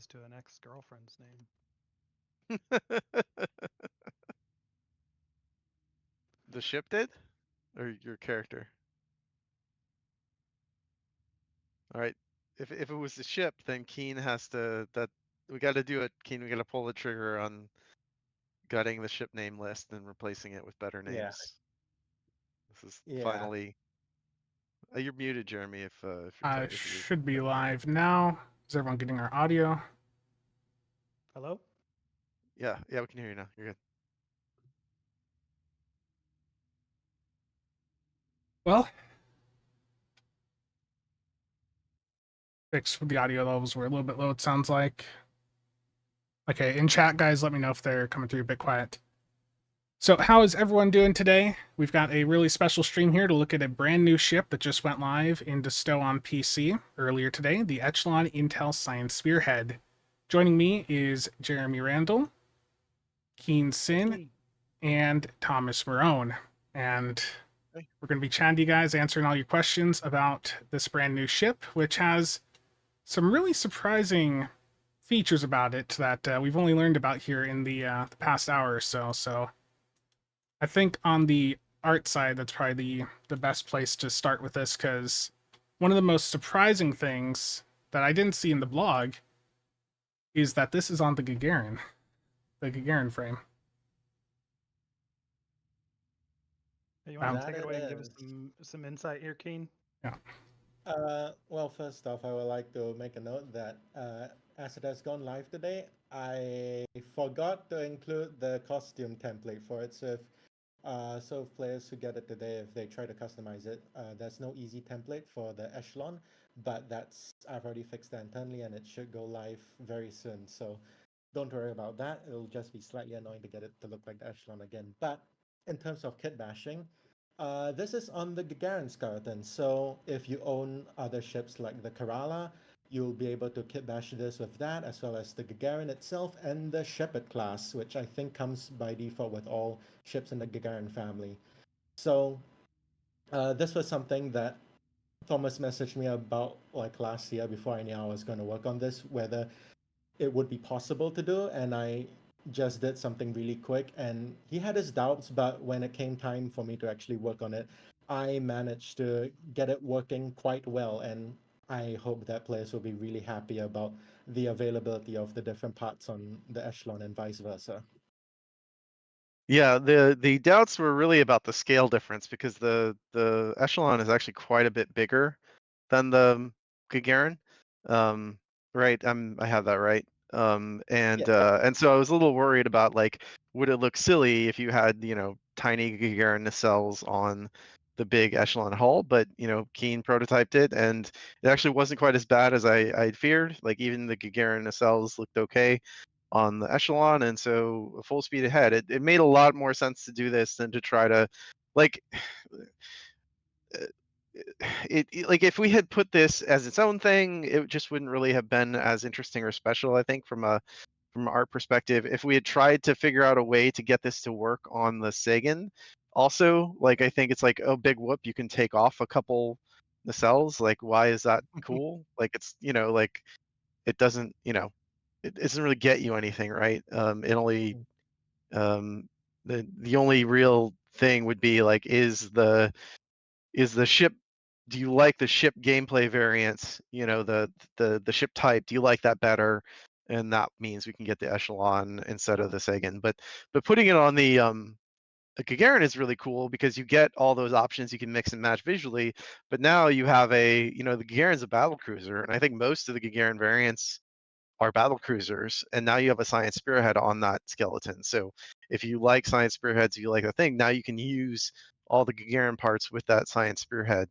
close to an ex-girlfriend's name. The ship did? Or your character? All right. If it was the ship, then Keene has to we got to do it. Keene, we got to pull the trigger on gutting the ship name list and replacing it with better Yeah. names. This is Yeah. finally. You're muted, Jeremy. If you're I if you're should be talking. live now. Is everyone getting our audio? Hello? Yeah, we can hear you now. You're good. Well, fixed the audio levels were a little bit low, it sounds like. Okay, in chat, guys, let me know if they're coming through a bit quiet. So, how is everyone doing today? We've got a really special stream here to look at a brand new ship that just went live into Stow on PC earlier today, the Echelon Intel Science Spearhead. Joining me is Jeremy Randall, Keene Sin, and Thomas Marrone. And we're going to be chatting to you guys, answering all your questions about this brand new ship, which has some really surprising features about it that we've only learned about here in the past hour or so. So I think on the art side, that's probably the best place to start with this, because one of the most surprising things that I didn't see in the blog is that this is on the Gagarin frame. Hey, you want to That take it away and give us is. some insight here, Keene? Yeah. Well, first off, I would like to make a note that as it has gone live today, I forgot to include the costume template for it. So if players who get it today, if they try to customize it, there's no easy template for the Echelon, but I've already fixed that internally, and it should go live very soon. So don't worry about that. It'll just be slightly annoying to get it to look like the Echelon again. But in terms of kit bashing, this is on the Gagarin skeleton. So if you own other ships like the Kerala, you'll be able to kit bash this with that, as well as the Gagarin itself and the Shepherd class, which I think comes by default with all ships in the Gagarin family. So this was something that Thomas messaged me about like last year before I knew I was going to work on this, whether it would be possible to do, and I just did something really quick, and he had his doubts, but when it came time for me to actually work on it, I managed to get it working quite well, and I hope that players will be really happy about the availability of the different parts on the Echelon and vice versa. Yeah, the doubts were really about the scale difference, because the Echelon is actually quite a bit bigger than the Gagarin. Right, I have that right. And so I was a little worried about, like, would it look silly if you had, tiny Gagarin nacelles on the big Echelon hull? But Keene prototyped it, and it actually wasn't quite as bad as I'd feared. Like, even the Gagarin nacelles looked okay on the Echelon, and so full speed ahead. It made a lot more sense to do this than to try to, like, like, if we had put this as its own thing, it just wouldn't really have been as interesting or special, I think, from an art perspective. If we had tried to figure out a way to get this to work on the Sagan, also, like, I think it's like, oh, big whoop, you can take off a couple nacelles. Like, why is that cool? Like, it's, like, it doesn't, it doesn't really get you anything, right? It only, the only real thing would be, like, is the ship, do you like the ship gameplay variants, the ship type, do you like that better? And that means we can get the Echelon instead of the Sagan. But putting it on the Gagarin is really cool, because you get all those options you can mix and match visually. But now you have the Gagarin's a battle cruiser, and I think most of the Gagarin variants are battle cruisers, and now you have a science spearhead on that skeleton. So if you like science spearheads, if you like the thing, now you can use all the Gagarin parts with that science spearhead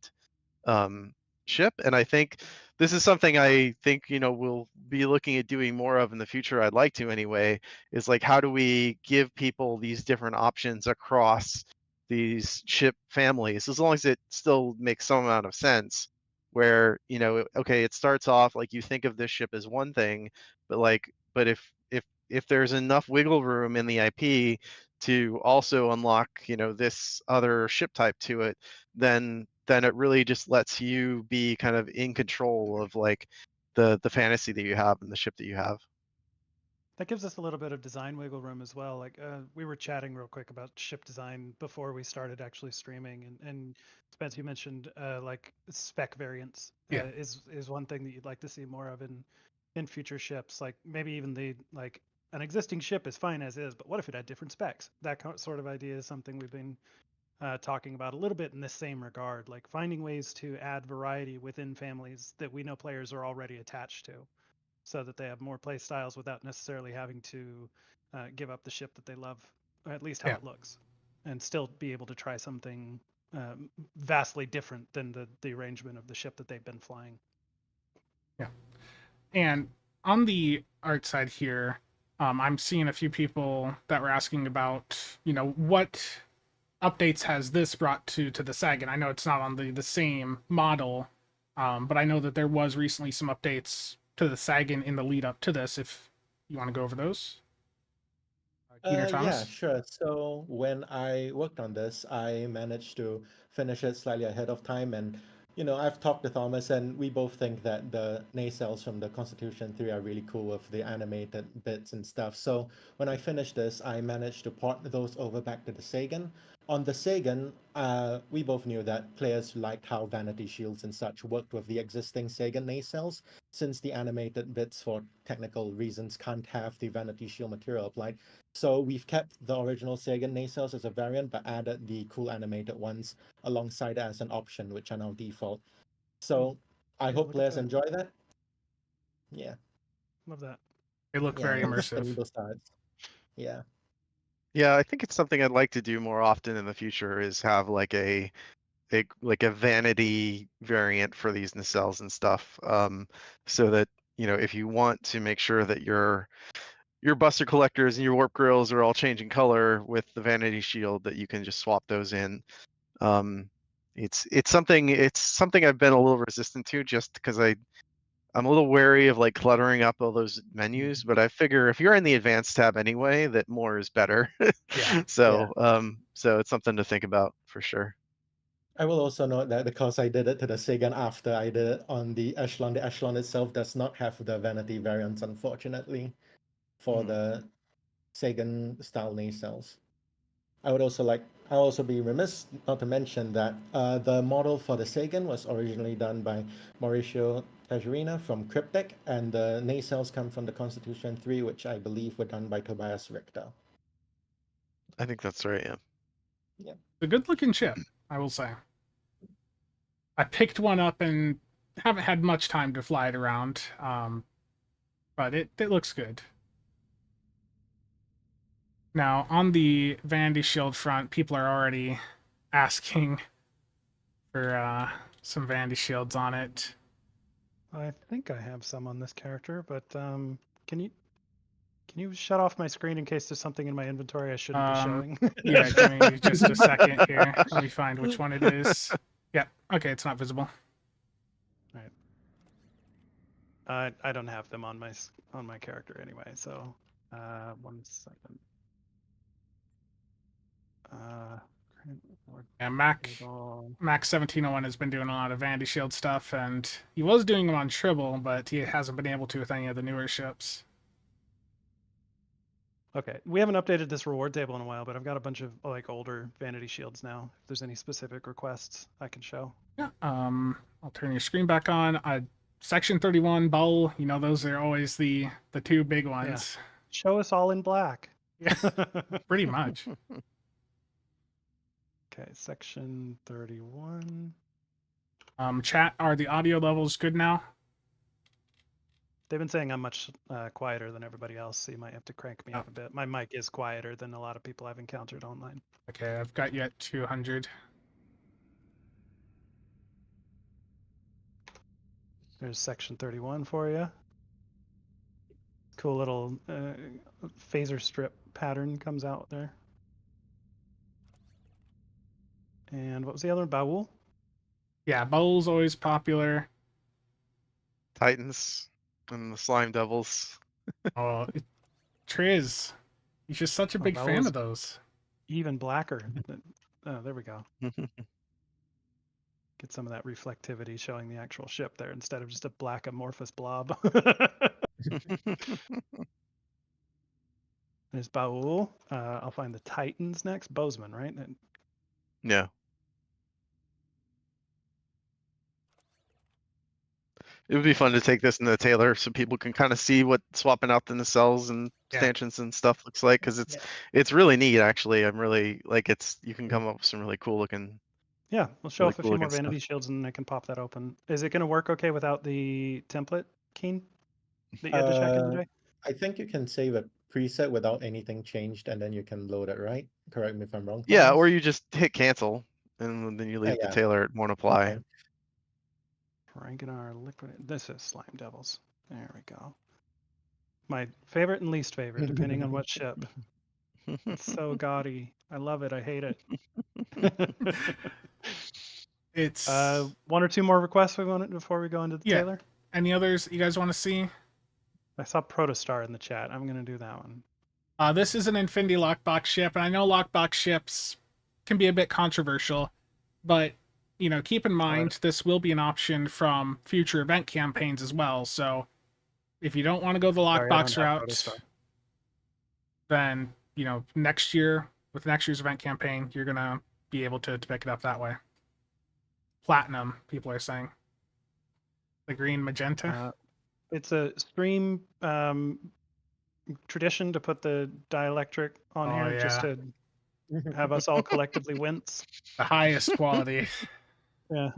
ship. And I think this is something I think we'll be looking at doing more of in the future. I'd like to, anyway, is like, how do we give people these different options across these ship families, as long as it still makes some amount of sense, where okay, it starts off like, you think of this ship as one thing, but if there's enough wiggle room in the IP to also unlock this other ship type to it, then it really just lets you be kind of in control of, like, the the fantasy that you have and the ship that you have. That gives us a little bit of design wiggle room as well. Like we were chatting real quick about ship design before we started actually streaming, and Spence, you mentioned like spec variants is one thing that you'd like to see more of in future ships. Like maybe even like an existing ship is fine as is, but what if it had different specs? That sort of idea is something we've been talking about a little bit in the same regard, like finding ways to add variety within families that we know players are already attached to, so that they have more play styles without necessarily having to give up the ship that they love, or at least how it looks, and still be able to try something vastly different than the arrangement of the ship that they've been flying. Yeah. And on the art side here, I'm seeing a few people that were asking about, what updates has this brought to the SAG? And I know it's not on the same model, but I know that there was recently some updates to the SAG in the lead up to this, if you want to go over those. Yeah, sure. So when I worked on this, I managed to finish it slightly ahead of time. And, I've talked to Thomas, and we both think that the nacelles from the Constitution 3 are really cool with the animated bits and stuff. So when I finished this, I managed to port those over back to the Sagan. On the Sagan, we both knew that players liked how Vanity Shields and such worked with the existing Sagan nacelles, since the animated bits, for technical reasons, can't have the Vanity Shield material applied. So we've kept the original Sagan nacelles as a variant, but added the cool animated ones alongside as an option, which are now default. So I hope players enjoy that. Yeah. Love that. They look very immersive. Yeah. Yeah, I think it's something I'd like to do more often in the future, is have like a vanity variant for these nacelles and stuff, so that if you want to make sure that your buster collectors and your warp grills are all changing color with the Vanity Shield, that you can just swap those in. It's something I've been a little resistant to, just because I'm a little wary of like cluttering up all those menus, but I figure if you're in the advanced tab anyway, that more is better. So it's something to think about for sure. I will also note that because I did it to the Sagan after I did it on the Echelon itself does not have the vanity variants, unfortunately, for the Sagan style nacelles. I'll also be remiss not to mention that the model for the Sagan was originally done by Mauricio Tejerina from Cryptic, and the nacelles come from the Constitution 3, which I believe were done by Tobias Richter. I think that's right, yeah. Yeah. A good looking ship, I will say. I picked one up and haven't had much time to fly it around, but it looks good. Now, on the Vandy Shield front, people are already asking for some Vandy Shields on it. I think I have some on this character, but can you shut off my screen in case there's something in my inventory I shouldn't be showing? Yeah, give me just a second here. Let me find which one it is. Yeah, okay, it's not visible. All right. I don't have them on my character anyway, so 1 second. Yeah, Mac 1701 has been doing a lot of Vandy Shield stuff, and he was doing them on Tribble, but he hasn't been able to with any of the newer ships. Okay, we haven't updated this reward table in a while, but I've got a bunch of like older Vanity Shields now. If there's any specific requests, I can show. Yeah, I'll turn your screen back on. Section 31, Bowel, those are always the two big ones. Yeah. Show us all in black. Yeah, pretty much. Okay, section 31. Chat, are the audio levels good now? They've been saying I'm much quieter than everybody else, so you might have to crank me up a bit. My mic is quieter than a lot of people I've encountered online. Okay, I've got you at 200. There's section 31 for you. Cool little phaser strip pattern comes out there. And what was the other one? Bowel? Yeah, Bowel's always popular. Titans and the Slime Devils. Oh, Triz. He's just such a big fan of those. Even blacker. Oh, there we go. Get some of that reflectivity showing the actual ship there instead of just a black amorphous blob. There's Bowel. I'll find the Titans next. Bozeman, right? Yeah. It would be fun to take this in the Taylor so people can kind of see what swapping out the nacelles and Yeah. stanchions and stuff looks like, because it's really neat actually. I'm really like you can come up with some really cool looking. Yeah, we'll show Really off a cool few more looking Vandy stuff. Shields and I can pop that open. Is it going to work okay without the template, Keene, that you had to check in today? I think you can save a preset without anything changed, and then you can load it, right? Correct me if I'm wrong. Yeah, Thomas? or you just hit cancel and then you leave the yeah. Taylor, it won't apply. Okay. Frankenar liquid. This is Slime Devils. There we go. My favorite and least favorite, depending on what ship. It's so gaudy. I love it. I hate it. It's one or two more requests we wanted before we go into the Yeah. Taylor. Any others you guys want to see? I saw Protostar in the chat. I'm gonna do that one. This is an Infinity lockbox ship, and I know lockbox ships can be a bit controversial, but you know, keep in mind this will be an option from future event campaigns as well. So if you don't want to go the Sorry, I lockbox don't have route, Protostar. then you know next year with next year's event campaign, you're gonna be able to pick it up that way. Platinum, people are saying. The green magenta. It's a stream tradition to put the dielectric on here just to have us all collectively wince. The highest quality. Yeah.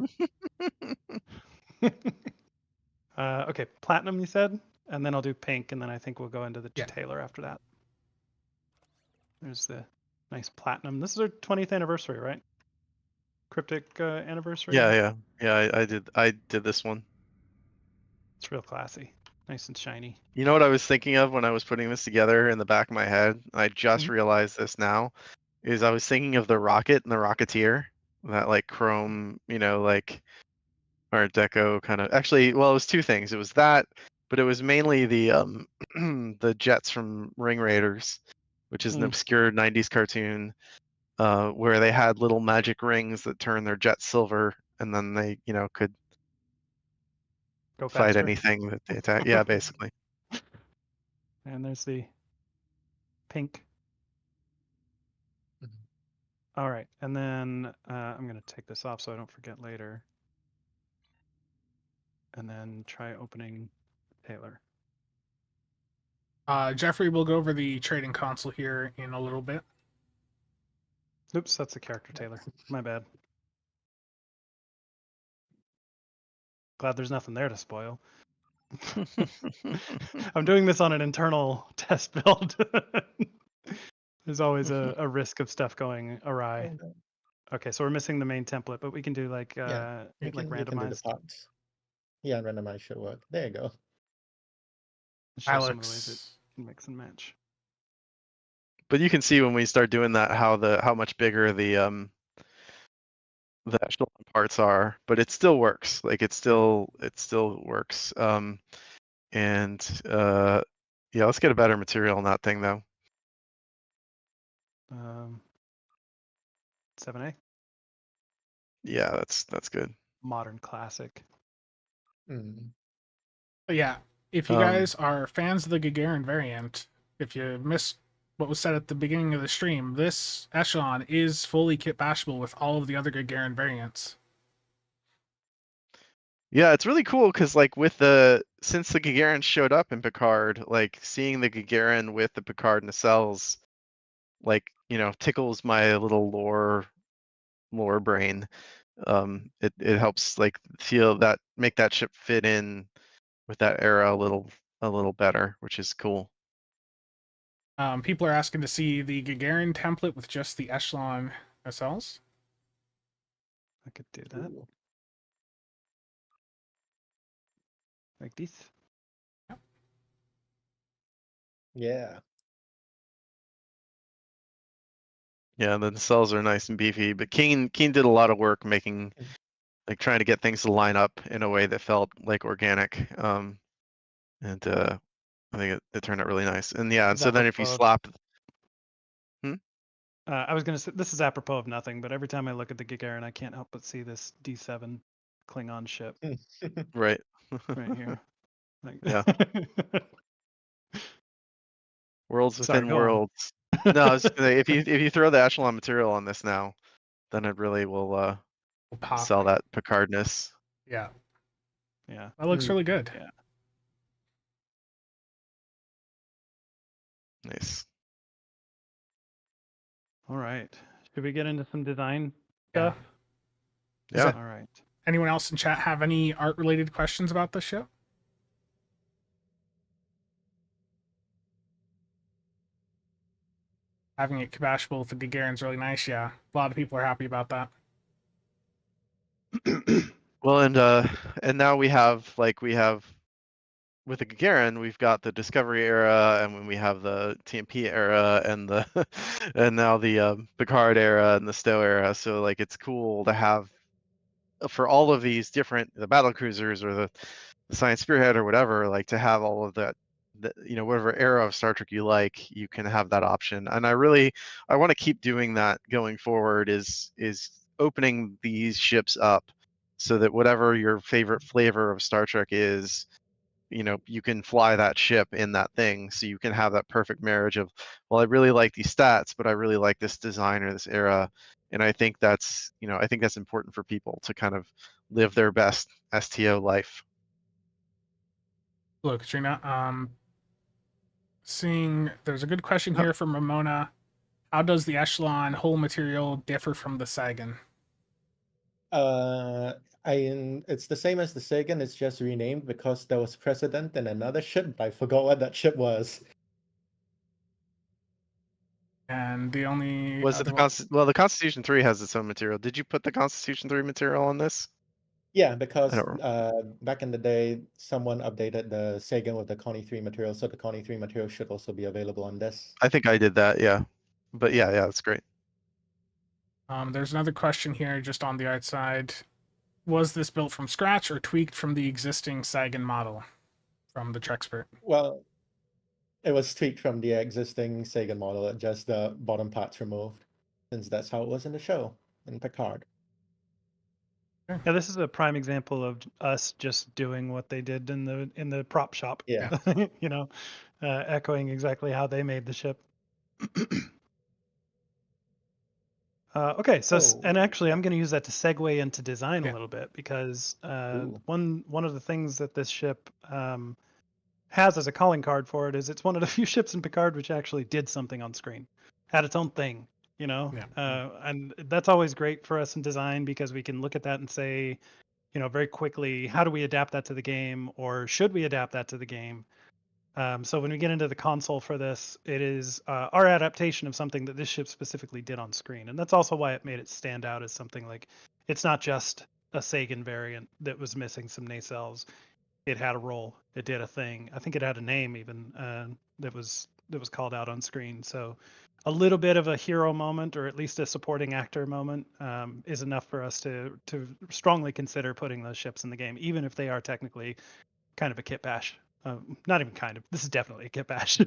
Okay, platinum you said, and then I'll do pink, and then I think we'll go into the Taylor after that. There's the nice platinum. This is our 20th anniversary, right? Cryptic anniversary. Yeah. I did this one. It's real classy, nice and shiny. You know what I was thinking of when I was putting this together in the back of my head? I just realized this now. Is I was thinking of the rocket and the Rocketeer, that like chrome, you know, like Art Deco kind of. Actually, well, it was two things. It was that, but it was mainly the the jets from Ring Raiders, which is an obscure '90s cartoon, where they had little magic rings that turn their jets silver, and then they, you know, could go fight faster. anything that they attack. Yeah, basically. And there's the pink. All right, and then I'm going to take this off so I don't forget later. And then try opening Taylor. Jeffrey will go over the trading console here in a little bit. Oops, that's a character Taylor. My bad. Glad there's nothing there to spoil. I'm doing this on an internal test build. There's always a risk of stuff going awry. Okay, so we're missing the main template, but we can do like randomized. You can do the parts. Yeah, randomized should work. There you go. Show some of the ways it can mix and match. But you can see when we start doing that how much bigger the echelon parts are, but it still works. Like it still works. Yeah, let's get a better material on that thing though. 7A. Yeah, that's good. Modern classic. But yeah, if you guys are fans of the Gagarin variant, if you missed what was said at the beginning of the stream, this Echelon is fully kit bashable with all of the other Gagarin variants. Yeah, it's really cool because like since the Gagarin showed up in Picard, like seeing the Gagarin with the Picard nacelles, like, you know, tickles my little lore brain. It helps like make that ship fit in with that era a little better, which is cool. People are asking to see the Gagarin template with just the Echelon nacelles. I could do that. Like this. Yeah. Yeah, the nacelles are nice and beefy, but Keene did a lot of work making, like trying to get things to line up in a way that felt like organic. I think it turned out really nice. And yeah, and so then if you slap, I was gonna say this is apropos of nothing, but every time I look at the Gagarin, I can't help but see this D7 Klingon ship Right. right here. Like, Yeah. Worlds Sorry, within go on. worlds. No, I was just gonna say, if you throw the Echelon material on this now, then it really will We'll pop. sell that Picardness. Yeah, Yeah. that looks really good. Yeah. Nice. All right. Should we get into some design Yeah. stuff? Is Yeah. it- All right. Anyone else in chat have any art-related questions about this ship? Having it cabashable with the Gagarin's really nice. Yeah, a lot of people are happy about that. Well, and now we have with the Gagarin, we've got the Discovery era, and when we have the TMP era, and the and now the Picard era and the Stowe era. So like it's cool to have for all of these different the battle cruisers or the Science Spearhead or whatever, like to have all of that. Whatever era of Star Trek you like, you can have that option. And I want to keep doing that going forward. Is opening these ships up so that whatever your favorite flavor of Star Trek is, you can fly that ship in that thing, so you can have that perfect marriage of, well, I really like these stats, but I really like this design or this era. And I think that's important for people to kind of live their best STO life. Hello, Katrina. Seeing there's a good question here from Ramona. How does the Echelon hull material differ from the Sagan? It's the same as the Sagan. It's just renamed because there was precedent in another ship. But I forgot what that ship was. And the only Was it other the Constitution 3 has its own material. Did you put the Constitution 3 material on this? Yeah, because don't back in the day, someone updated the Sagan with the Connie 3 material, so the Connie 3 material should also be available on this. I think I did that, yeah. But yeah, that's great. There's another question here just on the art side. Was this built from scratch or tweaked from the existing Sagan model from the Trexpert? Well, it was tweaked from the existing Sagan model, just the bottom parts removed, since that's how it was in the show, in Picard. Yeah, this is a prime example of us just doing what they did in the prop shop. Yeah. Echoing exactly how they made the ship. Okay, so and actually, I'm going to use that to segue into design a little bit, because one of the things that this ship has as a calling card for it is it's one of the few ships in Picard which actually did something on screen, had its own thing, and that's always great for us in design, because we can look at that and say, very quickly, how do we adapt that to the game, or should we adapt that to the game? So when we get into the console for this, it is our adaptation of something that this ship specifically did on screen. And that's also why it made it stand out as something like, it's not just a Sagan variant that was missing some nacelles. It had a role. It did a thing. I think it had a name even that was called out on screen. So a little bit of a hero moment, or at least a supporting actor moment, is enough for us to strongly consider putting those ships in the game, even if they are technically kind of a kit bash. Not even kind of. This is definitely a kit bash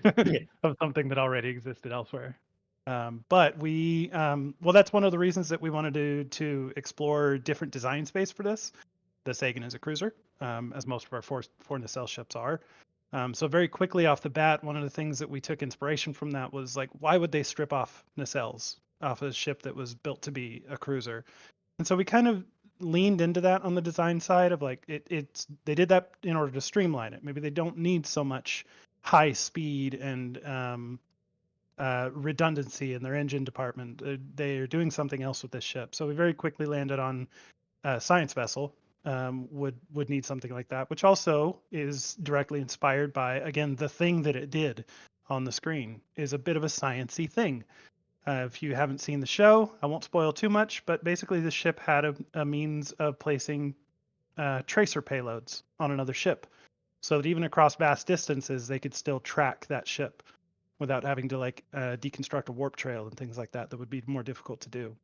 of something that already existed elsewhere. But that's one of the reasons that we wanted to explore different design space for this. The Sagan is a cruiser, as most of our four nacelle ships are. So very quickly off the bat, one of the things that we took inspiration from that was like, why would they strip off nacelles off a ship that was built to be a cruiser? And so we kind of leaned into that on the design side of like, they did that in order to streamline it. Maybe they don't need so much high speed and redundancy in their engine department. They are doing something else with this ship. So we very quickly landed on science vessel. Would need something like that, which also is directly inspired by, again, the thing that it did on the screen is a bit of a sciencey thing. If you haven't seen the show, I won't spoil too much, but basically the ship had a means of placing tracer payloads on another ship, so that even across vast distances, they could still track that ship without having to deconstruct a warp trail and things like that would be more difficult to do.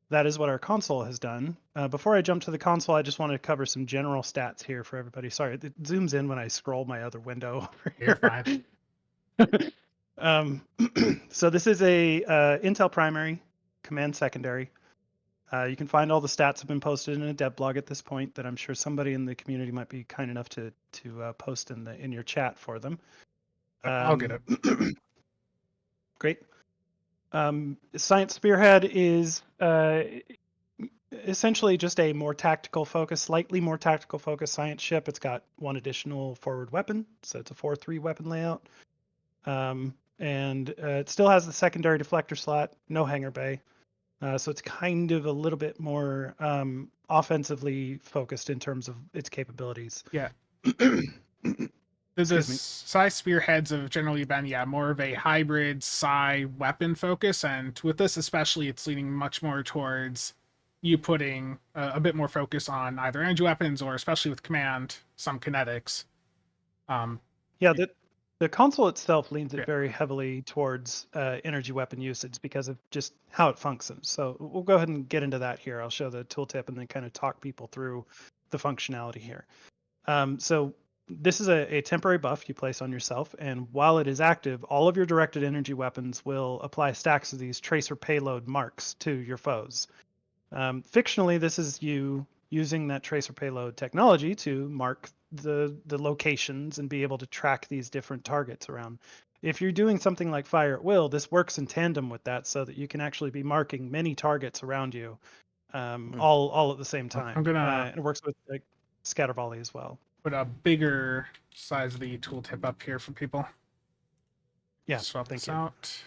That is what our console has done. Before I jump to the console, I just want to cover some general stats here for everybody. Sorry, it zooms in when I scroll my other window over here. You're fine. So this is a Intel primary, command secondary. You can find all the stats have been posted in a dev blog at this point that I'm sure somebody in the community might be kind enough to post in your chat for them. I'll get it. Great. Science Spearhead is essentially just a more tactical focus, slightly more tactical focus science ship. It's got one additional forward weapon, so it's a 4-3 weapon layout. And it still has the secondary deflector slot, no hangar bay. So it's kind of a little bit more offensively focused in terms of its capabilities. Yeah. The Excuse me. Psi Spearheads have generally been, more of a hybrid Psi weapon focus, and with this especially, it's leaning much more towards you putting a bit more focus on either energy weapons or, especially with command, some kinetics. Yeah, the console itself leans it Yeah. very heavily towards energy weapon usage because of just how it functions. So we'll go ahead and get into that here. I'll show the tooltip and then kind of talk people through the functionality here. So this is a temporary buff you place on yourself, and while it is active, all of your directed energy weapons will apply stacks of these tracer payload marks to your foes. Fictionally, this is you using that tracer payload technology to mark the locations and be able to track these different targets around. If you're doing something like fire at will, this works in tandem with that so that you can actually be marking many targets around you all at the same time. I'm gonna and it works with like scatter volley as well. put a bigger size of the tooltip up here for people. Yeah, Swap thank this you. out.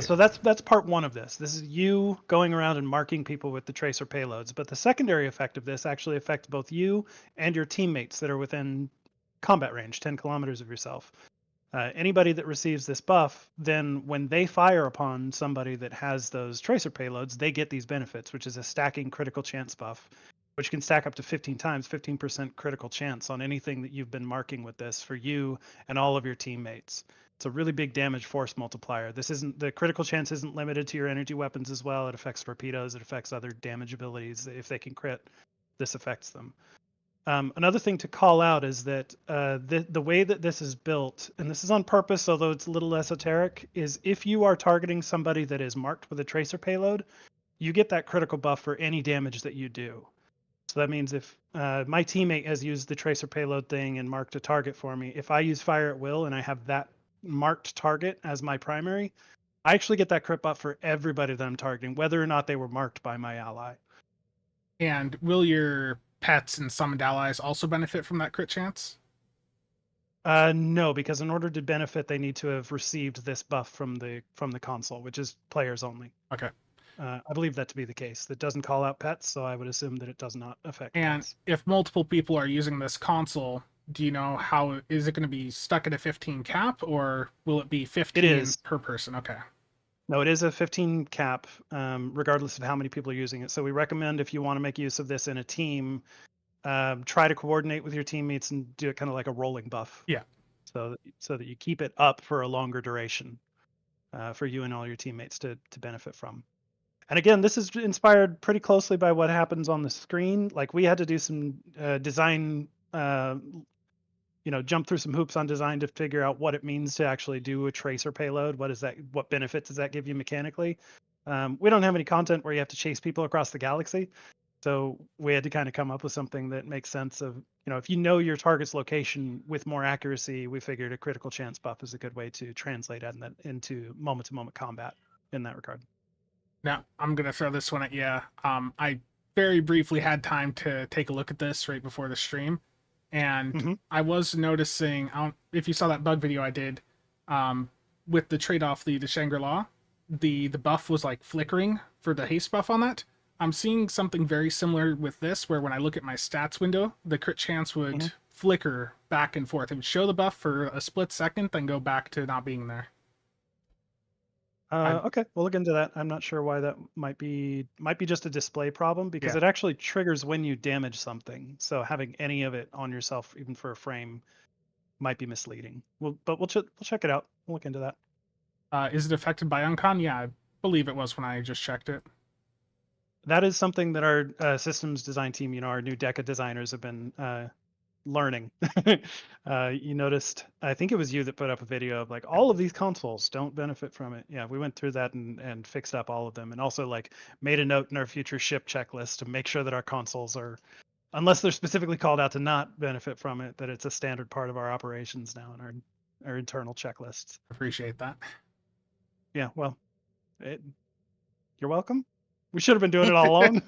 So that's part one of this. This is you going around and marking people with the tracer payloads. But the secondary effect of this actually affects both you and your teammates that are within combat range, 10 kilometers of yourself. Anybody that receives this buff, then when they fire upon somebody that has those tracer payloads, they get these benefits, which is a stacking critical chance buff, which can stack up to 15 times, 15% critical chance on anything that you've been marking with this for you and all of your teammates. It's a really big damage force multiplier. The critical chance isn't limited to your energy weapons as well. It affects torpedoes. It affects other damage abilities. If they can crit, this affects them. Another thing to call out is that the way that this is built, and this is on purpose, although it's a little esoteric, is if you are targeting somebody that is marked with a tracer payload, you get that critical buff for any damage that you do. So that means if my teammate has used the tracer payload thing and marked a target for me, if I use fire at will and I have that marked target as my primary, I actually get that crit buff for everybody that I'm targeting, whether or not they were marked by my ally. And will your pets and summoned allies also benefit from that crit chance? No, because in order to benefit, they need to have received this buff from the console, which is players only. Okay. I believe that to be the case. That doesn't call out pets, so I would assume that it does not affect And pets. if multiple people are using this console, do you know how is it going to be stuck at a 15 cap, or will it be 15 It is. per person? Okay. No, it is a 15 cap, regardless of how many people are using it. So we recommend if you want to make use of this in a team, try to coordinate with your teammates and do it kind of like a rolling buff. Yeah. So that you keep it up for a longer duration for you and all your teammates to benefit from. And again, this is inspired pretty closely by what happens on the screen. Like we had to do some design, jump through some hoops on design to figure out what it means to actually do a tracer payload. What benefits does that give you mechanically? We don't have any content where you have to chase people across the galaxy. So we had to kind of come up with something that makes sense of, if you know your target's location with more accuracy, we figured a critical chance buff is a good way to translate that into moment-to-moment combat in that regard. Now, I'm going to throw this one at you. I very briefly had time to take a look at this right before the stream. And I was noticing, if you saw that bug video I did with the trade-off, the Shangri-La, the buff was like flickering for the haste buff on that. I'm seeing something very similar with this, where when I look at my stats window, the crit chance would flicker back and forth. It would show the buff for a split second, then go back to not being there. Okay, we'll look into that. I'm not sure why that might be just a display problem, because it actually triggers when you damage something. So having any of it on yourself, even for a frame, might be misleading. But we'll check it out. We'll look into that. Is it affected by Uncon? Yeah, I believe it was when I just checked it. That is something that our systems design team, our new DECA designers have been learning. You noticed, I think it was you that put up a video of like all of these consoles don't benefit from it. Yeah, we went through that and fixed up all of them, and also like made a note in our future ship checklist to make sure that our consoles are, unless they're specifically called out to not benefit from it, that it's a standard part of our operations now in our internal checklists. Appreciate that. Yeah, well, you're welcome. We should have been doing it all along.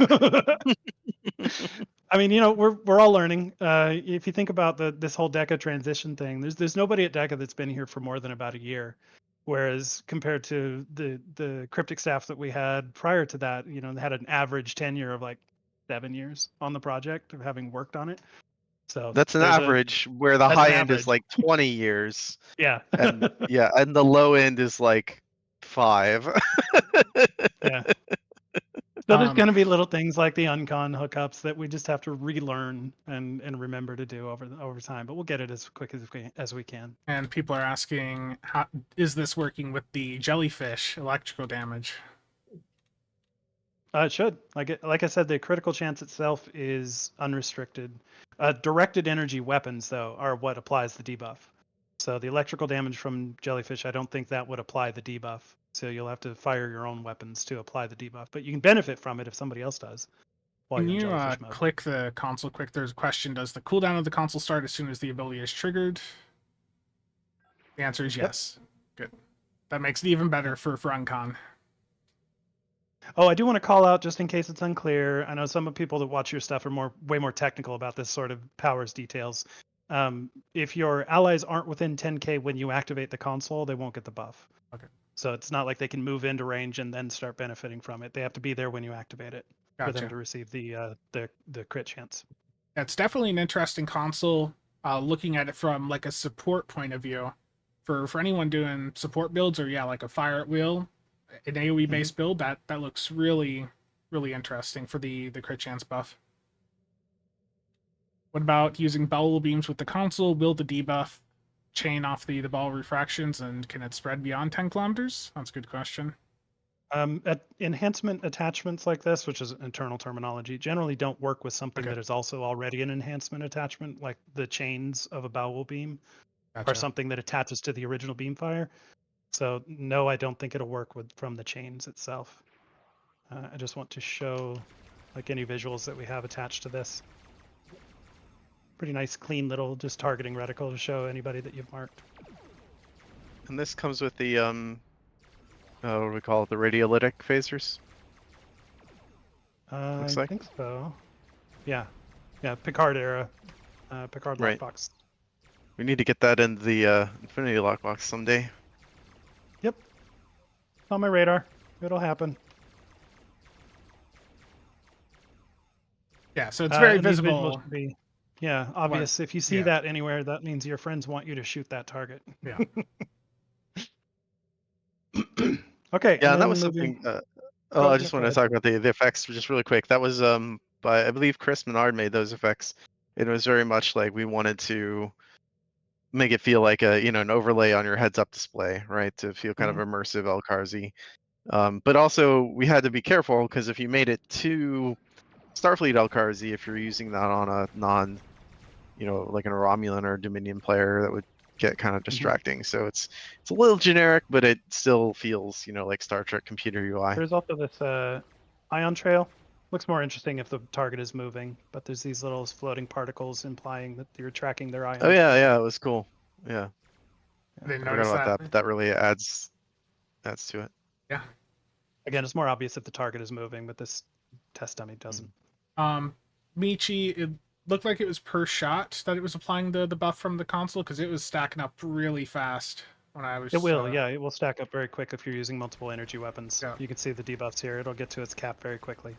I mean, we're all learning. If you think about this whole DECA transition thing, there's nobody at DECA that's been here for more than about a year, whereas compared to the cryptic staff that we had prior to that, they had an average tenure of like 7 years on the project of having worked on it. So That's an average where the that's an high end is average. like 20 years. Yeah. And and the low end is like 5. Yeah. So there's going to be little things like the uncon hookups that we just have to relearn and remember to do over time, but we'll get it as quick as we can. And people are asking, how is this working with the jellyfish electrical damage? It should. Like I said, the critical chance itself is unrestricted. Directed energy weapons, though, are what applies the debuff. So the electrical damage from jellyfish, I don't think that would apply the debuff. So you'll have to fire your own weapons to apply the debuff, but you can benefit from it if somebody else does. Can you click the console quick? There's a question. Does the cooldown of the console start as soon as the ability is triggered? The answer is yes. Good. That makes it even better for uncon. Oh, I do want to call out, just in case it's unclear. I know some of people that watch your stuff are way more technical about this sort of powers details. If your allies aren't within 10k when you activate the console, they won't get the buff. Okay. So it's not like they can move into range and then start benefiting from it. They have to be there when you activate it for them to receive the crit chance. It's definitely an interesting console. Looking at it from like a support point of view, for anyone doing support builds or like a fire at will, an AoE based build, that looks really interesting for the crit chance buff. What about using Bowel Beams with the console? Will the debuff chain off the ball refractions, and can it spread beyond 10 kilometers? That's a good question. Enhancement attachments like this, which is internal terminology, generally don't work with something that is also already an enhancement attachment, like the chains of a Bowel Beam or something that attaches to the original beamfire. So no, I don't think it'll work from the chains itself. I just want to show like any visuals that we have attached to this. Pretty nice, clean little just targeting reticle to show anybody that you've marked. And this comes with the what do we call it? The radiolytic phasers? I think so. Yeah. Picard era. Picard lockbox. We need to get that in the Infinity lockbox someday. Yep. On my radar. It'll happen. Yeah, so it's very visible. Yeah, obvious. If you see that anywhere, that means your friends want you to shoot that target. Yeah. Okay. Yeah, and that was something. I just want to talk about the effects just really quick. That was by I believe Chris Menard made those effects. It was very much like we wanted to make it feel like an overlay on your heads-up display, right? To feel kind of immersive Elcarzi. But also we had to be careful because if you made it too Starfleet Elcarzi, if you're using that on a non, like a Romulan or Dominion player, that would get kind of distracting. So it's a little generic, but it still feels, like Star Trek computer UI. There's also this ion trail. Looks more interesting if the target is moving, but there's these little floating particles implying that you're tracking their ion. Oh yeah, it was cool. Yeah. I didn't notice that. But that really adds to it. Yeah. Again, it's more obvious if the target is moving, but this test dummy doesn't. Michi, it looked like it was per shot that it was applying the buff from the console, because it was stacking up really fast when I was. It will, it will stack up very quick if you're using multiple energy weapons. Yeah. You can see the debuffs here. It'll get to its cap very quickly.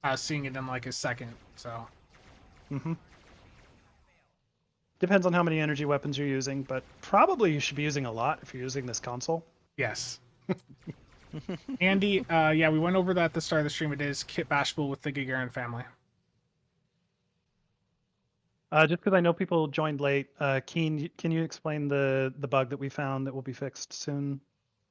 I was seeing it in like a second, so. Depends on how many energy weapons you're using, but probably you should be using a lot if you're using this console. Yes. Andy, we went over that at the start of the stream. It is Kit Bashful with the Gagarin family. Just because I know people joined late, Keene, can you explain the bug that we found that will be fixed soon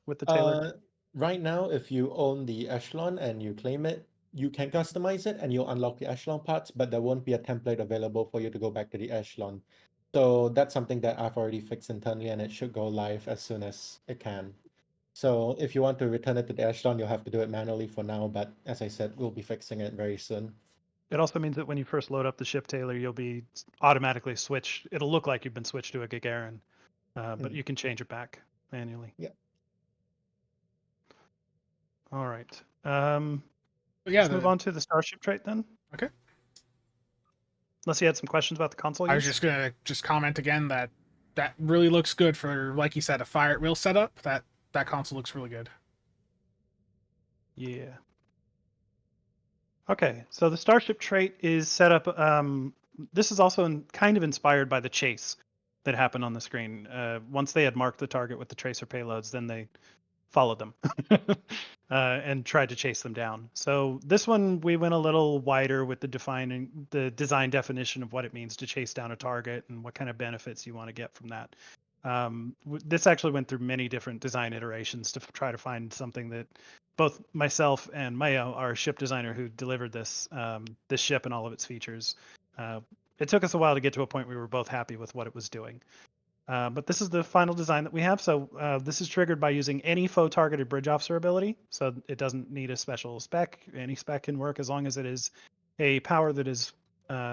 with the Taylor? Right now, if you own the Echelon and you claim it, you can customize it and you'll unlock the Echelon parts, but there won't be a template available for you to go back to the Echelon. So that's something that I've already fixed internally, and it should go live as soon as it can. So if you want to return it to the Echelon, you'll have to do it manually for now, but as I said, we'll be fixing it very soon. It also means that when you first load up the ship Taylor, you'll be automatically switched. It'll look like you've been switched to a Gagarin, but you can change it back manually. Yeah. All right. Yeah, Let's move on to the Starship trait then. Okay. Unless you had some questions about the console I use. was just gonna comment again that really looks good for, like you said, a fire at will setup. That console looks really good. Yeah. Okay, so the Starship trait is set up. This is also kind of inspired by the chase that happened on the screen. Once they had marked the target with the tracer payloads, then they followed them and tried to chase them down. So this one, we went a little wider with the design definition of what it means to chase down a target and what kind of benefits you want to get from that. This actually went through many different design iterations to try to find something that both myself and Mayo, our ship designer who delivered this ship and all of its features, it took us a while to get to a point where we were both happy with what it was doing. But this is the final design that we have. So this is triggered by using any foe targeted bridge officer ability. So it doesn't need a special spec. Any spec can work as long as it is a power that is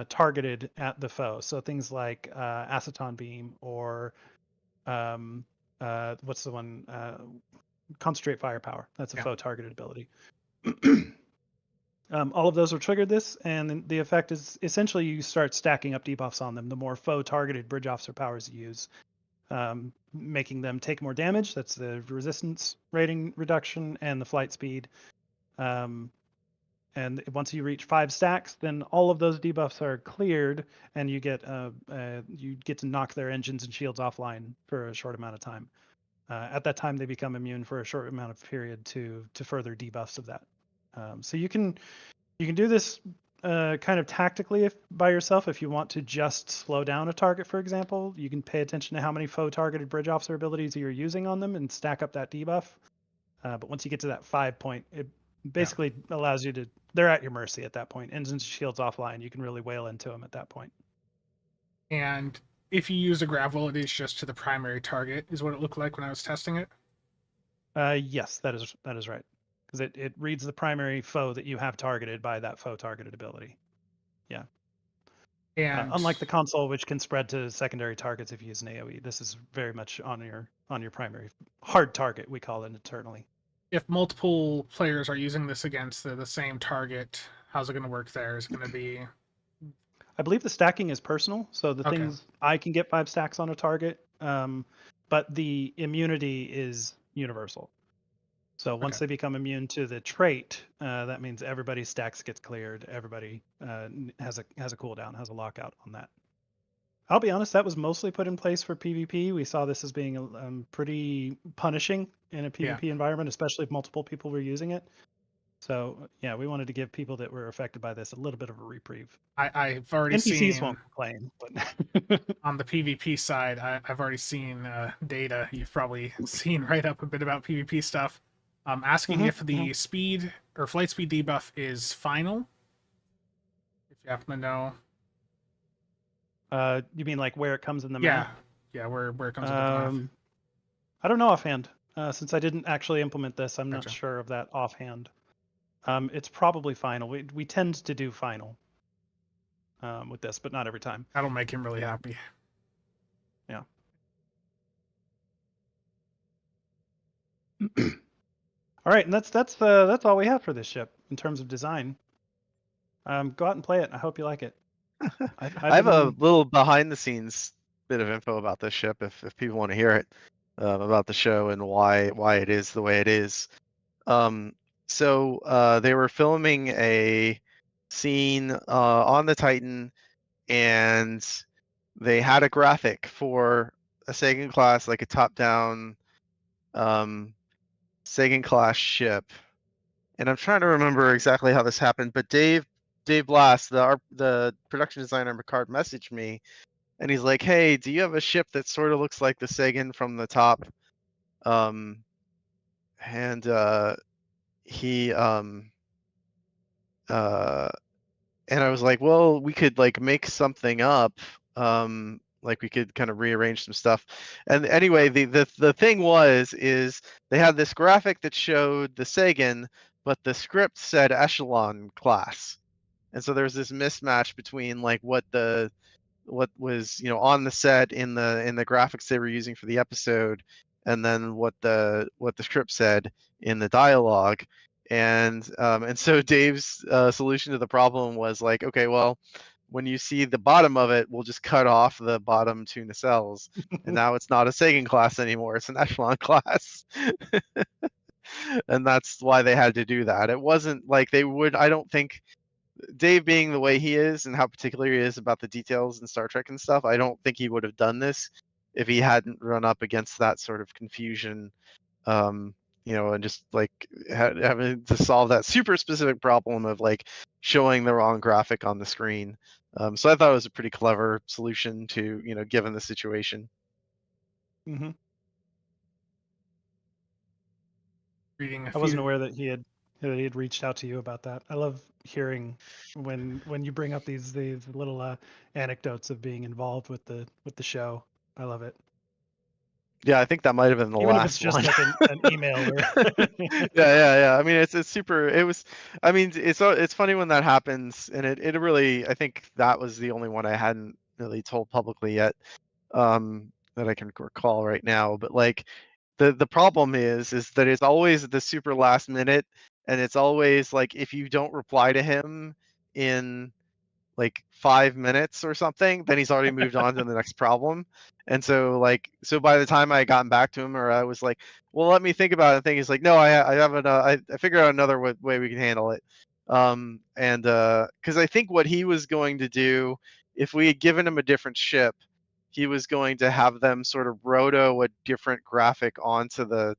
targeted at the foe. So things like Aceton Beam or what's the one? Concentrate Firepower. That's a foe targeted ability. All of those will trigger this, and the effect is essentially you start stacking up debuffs on them. The more foe targeted bridge officer powers you use, making them take more damage. That's the resistance rating reduction and the flight speed. And once you reach 5 stacks, then all of those debuffs are cleared, and you get to knock their engines and shields offline for a short amount of time. At that time, they become immune for a short amount of period to further debuffs of that. So you can do this kind of tactically by yourself if you want to just slow down a target, for example. You can pay attention to how many foe targeted bridge officer abilities you're using on them and stack up that debuff. But once you get to that 5 point, it basically allows you to, they're at your mercy at that point. Engines, shields offline, you can really wail into them at that point. And if you use a gravel, it is just to the primary target, is what it looked like when I was testing it? Yes, that is right. Because it reads the primary foe that you have targeted by that foe targeted ability. Yeah. And unlike the console, which can spread to secondary targets if you use an AoE, this is very much on your primary hard target, we call it internally. If multiple players are using this against the same target, how's it going to work there? Is it going to be... I believe the stacking is personal, so the things I can get 5 stacks on a target, but the immunity is universal. So once they become immune to the trait, that means everybody's stacks gets cleared. Everybody has a cooldown, has a lockout on that. I'll be honest, that was mostly put in place for PvP. We saw this as being pretty punishing in a PvP environment, especially if multiple people were using it. So yeah, we wanted to give people that were affected by this a little bit of a reprieve. I've already NPCs seen... won't complain, but on the PvP side, I've already seen data. You've probably seen right up a bit about PvP stuff. Asking if the speed or flight speed debuff is final. If you happen to know. You mean like where it comes in the map? Yeah, where it comes in the map. I don't know offhand. Since I didn't actually implement this, I'm not sure of that offhand. It's probably final. We tend to do final with this, but not every time. That'll make him really happy. Yeah. All right, and that's all we have for this ship in terms of design. Go out and play it. I hope you like it. I have a little behind the scenes bit of info about this ship if people want to hear it, about the show and why it is the way it is. So they were filming a scene on the Titan, and they had a graphic for a Sagan class, like a top-down Sagan class ship. And I'm trying to remember exactly how this happened, but Dave Blast, the production designer Picard, messaged me, and he's like, "Hey, do you have a ship that sort of looks like the Sagan from the top?" And he and I was like, well, we could like make something up. Like we could kind of rearrange some stuff. And anyway, the thing is they had this graphic that showed the Sagan, but the script said Echelon class. And so there's this mismatch between like what was on the set in the graphics they were using for the episode, and then what the script said in the dialogue. And so Dave's solution to the problem was like, okay, well, when you see the bottom of it, we'll just cut off the bottom two nacelles, and now it's not a Sagan class anymore; it's an Echelon class. And that's why they had to do that. It wasn't like they would. I don't think Dave, being the way he is and how particular he is about the details in Star Trek and stuff, I don't think he would have done this if he hadn't run up against that sort of confusion, and just like having to solve that super specific problem of like showing the wrong graphic on the screen. So I thought it was a pretty clever solution to, given the situation. Mm-hmm. Reading I wasn't aware that he had reached out to you about that. I love hearing when you bring up these little anecdotes of being involved with the show. I love it. Yeah, I think that might have been the Even last if it's just one. like an email or yeah. I mean, it's super. It was. I mean, it's funny when that happens, and it really. I think that was the only one I hadn't really told publicly yet, that I can recall right now. But like, the problem is that it's always at the super last minute, and it's always like if you don't reply to him in like 5 minutes or something, then he's already moved on to the next problem. And so by the time I gotten back to him, or I was like, well, let me think about it, he's like, no, I haven't, I figured out another way we can handle it. And because I think what he was going to do, if we had given him a different ship, he was going to have them sort of roto a different graphic onto the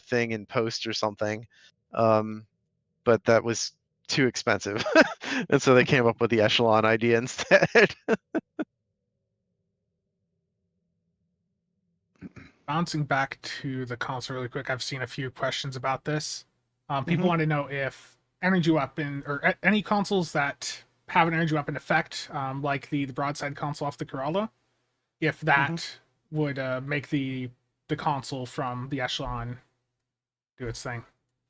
thing in post or something. But that was too expensive. And so they came up with the Echelon idea instead. Bouncing back to the console really quick, I've seen a few questions about this. People Mhm. want to know if energy weapon or any consoles that have an energy weapon effect, like the broadside console off the Corolla, if that would make the console from the Echelon do its thing.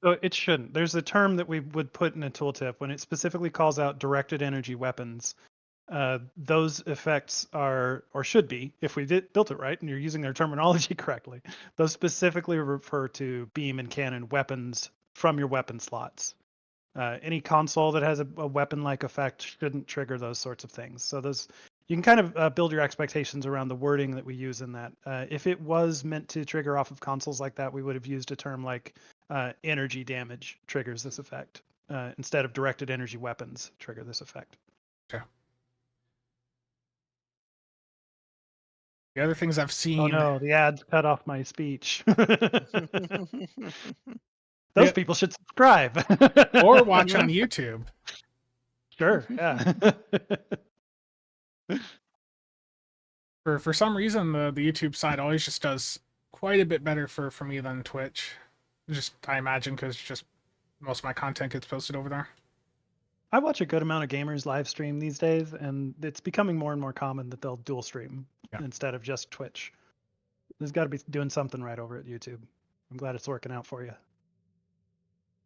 So it shouldn't. There's a term that we would put in a tooltip when it specifically calls out directed energy weapons. Those effects are, or should be, if we built it right and you're using their terminology correctly, those specifically refer to beam and cannon weapons from your weapon slots. Any console that has a weapon-like effect shouldn't trigger those sorts of things. So those, you can kind of build your expectations around the wording that we use in that. If it was meant to trigger off of consoles like that, we would have used a term like energy damage triggers this effect, instead of directed energy weapons trigger this effect. Okay. The other things I've seen. Oh no, the ads cut off my speech. Those people should subscribe. Or watch on YouTube. Sure, yeah. For some reason, the YouTube side always just does quite a bit better for me than Twitch. Just, I imagine, because just most of my content gets posted over there. I watch a good amount of gamers live stream these days, and it's becoming more and more common that they'll dual stream instead of just Twitch. There's got to be doing something right over at YouTube. I'm glad it's working out for you.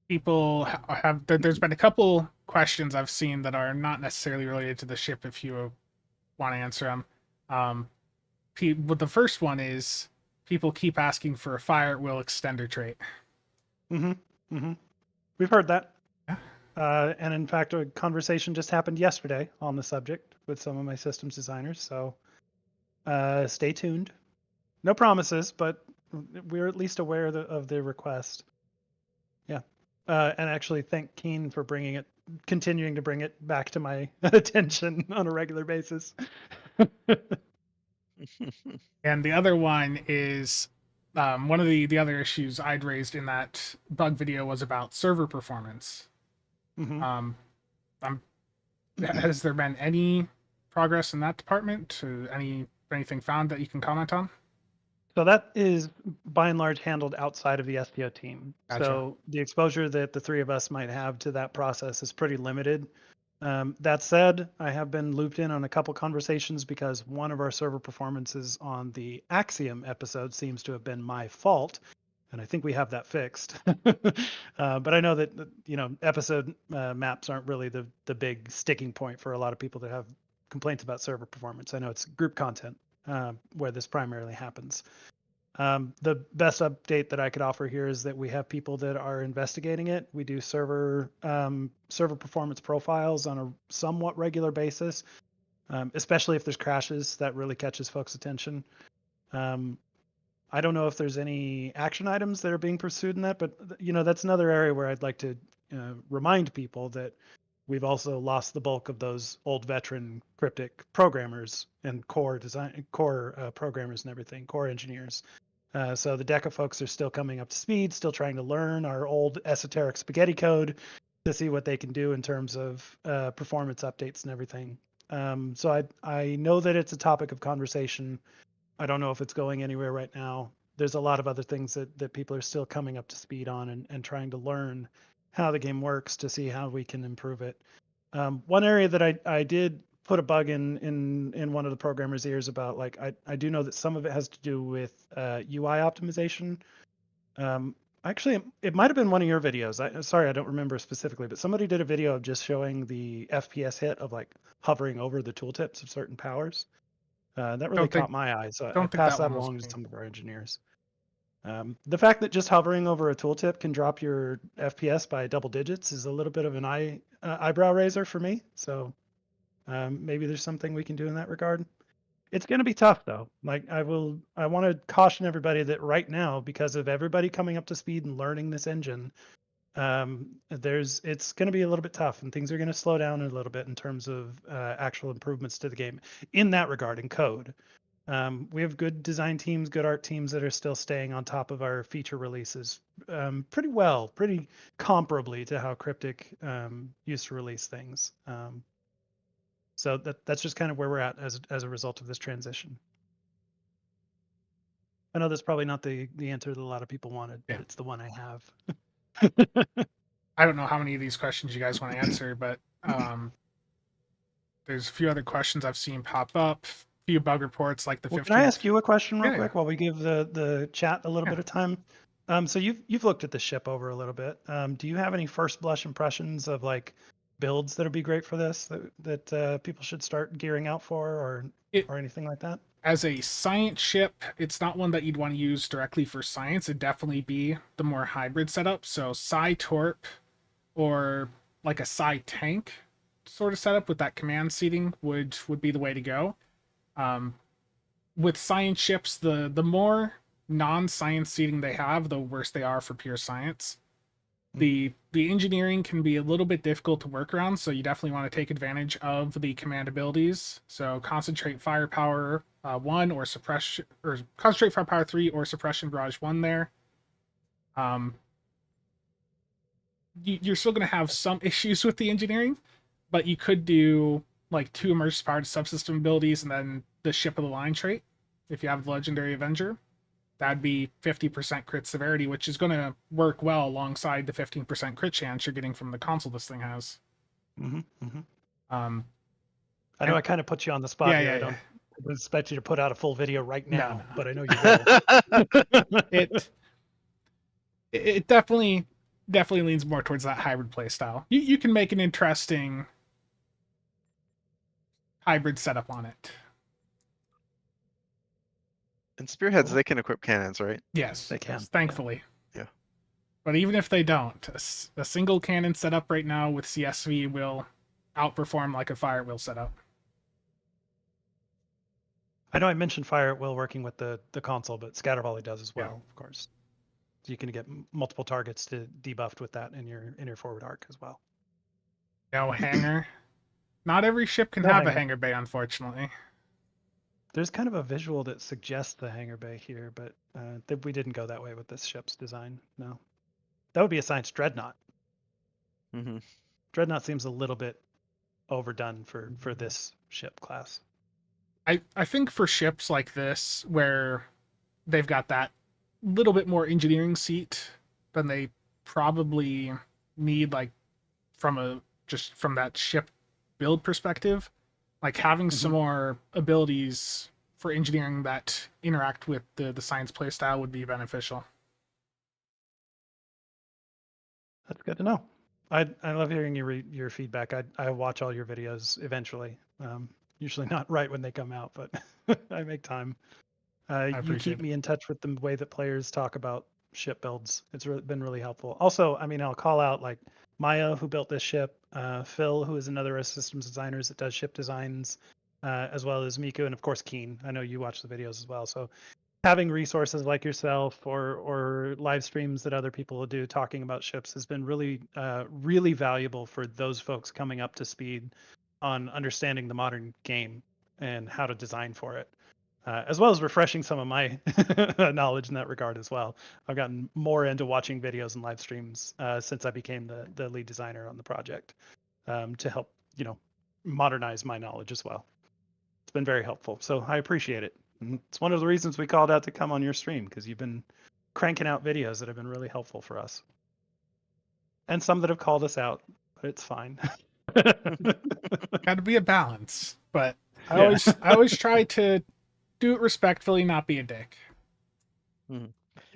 People have, there's been a couple questions I've seen that are not necessarily related to the ship, if you want to answer them. But the first one is, people keep asking for a fire at will extender trait. We've heard that. And in fact, a conversation just happened yesterday on the subject with some of my systems designers. So stay tuned. No promises, but we're at least aware of the request. Yeah. And actually thank Keene for continuing to bring it back to my attention on a regular basis. And the other one is, one of the other issues I'd raised in that bug video was about server performance. Has there been any progress in that department? Anything found that you can comment on? So that is by and large handled outside of the STO team. Gotcha. So the exposure that the three of us might have to that process is pretty limited. That said, I have been looped in on a couple conversations because one of our server performances on the Axiom episode seems to have been my fault, and I think we have that fixed. But I know that episode maps aren't really the big sticking point for a lot of people that have complaints about server performance. I know it's group content where this primarily happens. The best update that I could offer here is that we have people that are investigating it. We do server performance profiles on a somewhat regular basis, especially if there's crashes. That really catches folks' attention. I don't know if there's any action items that are being pursued in that, but that's another area where I'd like to remind people that we've also lost the bulk of those old veteran cryptic programmers and core programmers and everything, core engineers. So the DECA folks are still coming up to speed, still trying to learn our old esoteric spaghetti code to see what they can do in terms of performance updates and everything. So I know that it's a topic of conversation. I don't know if it's going anywhere right now. There's a lot of other things that people are still coming up to speed on and trying to learn how the game works to see how we can improve it. One area that I did put a bug in one of the programmers' ears about, like, I do know that some of it has to do with UI optimization. Actually, it might have been one of your videos. Sorry, I don't remember specifically, but somebody did a video of just showing the FPS hit of like hovering over the tooltips of certain powers. That really caught my eye, so I passed that along to some of our engineers. The fact that just hovering over a tooltip can drop your FPS by double digits is a little bit of an eyebrow raiser for me. So maybe there's something we can do in that regard. It's going to be tough though. Like I want to caution everybody that right now, because of everybody coming up to speed and learning this engine, it's going to be a little bit tough, and things are going to slow down a little bit in terms of actual improvements to the game in that regard in code. We have good design teams, good art teams that are still staying on top of our feature releases pretty comparably to how Cryptic used to release things. So that's just kind of where we're at as a result of this transition. I know that's probably not the answer that a lot of people wanted, but it's the one I have. I don't know how many of these questions you guys want to answer, but there's a few other questions I've seen pop up. Few bug reports like the 15th. Can I ask you a question real quick while we give the chat a little bit of time? So you've looked at the ship over a little bit. Do you have any first blush impressions of like builds that'll be great for this that people should start gearing out for or anything like that? As a science ship, it's not one that you'd want to use directly for science. It'd definitely be the more hybrid setup. So Psi Torp or like a Psi tank sort of setup with that command seating would be the way to go. With science ships, the more non-science seating they have, the worse they are for pure science. The engineering can be a little bit difficult to work around, so you definitely want to take advantage of the command abilities. So concentrate firepower 1 or suppression, or concentrate firepower 3 or suppression barrage 1 there. You're still going to have some issues with the engineering, but you could do like 2 emergency powered subsystem abilities and then the ship of the line trait if you have the Legendary Avenger. That'd be 50% crit severity, which is going to work well alongside the 15% crit chance you're getting from the console this thing has. I know I kind of put you on the spot here. I don't expect you to put out a full video right now, but I know you will. It definitely leans more towards that hybrid play style. You can make an interesting hybrid setup on it. And spearheads, they can equip cannons, right? Yes, they can. Thankfully. Yeah. But even if they don't, a single cannon setup right now with CSV will outperform like a Fire at Will setup. I know I mentioned Fire at Will working with the console, but Scatter Volley does as well, of course. So you can get multiple targets to debuffed with that in your forward arc as well. No hanger. Not every ship can have a hangar bay, unfortunately. There's kind of a visual that suggests the hangar bay here, but we didn't go that way with this ship's design. No. That would be a science dreadnought. Dreadnought seems a little bit overdone for this ship class. I think for ships like this, where they've got that little bit more engineering seat than they probably need, like from that ship build perspective. Like having some more abilities for engineering that interact with the science playstyle would be beneficial. That's good to know. I love hearing your feedback. I watch all your videos eventually. Usually not right when they come out, but I make time. You appreciate keep it. me in touch with the way that players talk about ship builds. It's been really helpful. Also, I mean, I'll call out like Maya, who built this ship, Phil, who is another of systems designers that does ship designs, as well as Miku, and of course Keene. I know you watch the videos as well. So having resources like yourself or live streams that other people will do talking about ships has been really really valuable for those folks coming up to speed on understanding the modern game and how to design for it, as well as refreshing some of my knowledge in that regard as well. I've gotten more into watching videos and live streams since I became the lead designer on the project, to help modernize my knowledge as well. It's been very helpful, so I appreciate it. It's one of the reasons we called out to come on your stream, because you've been cranking out videos that have been really helpful for us. And some that have called us out, but it's fine. Got to be a balance, but I always try to do it respectfully, not be a dick.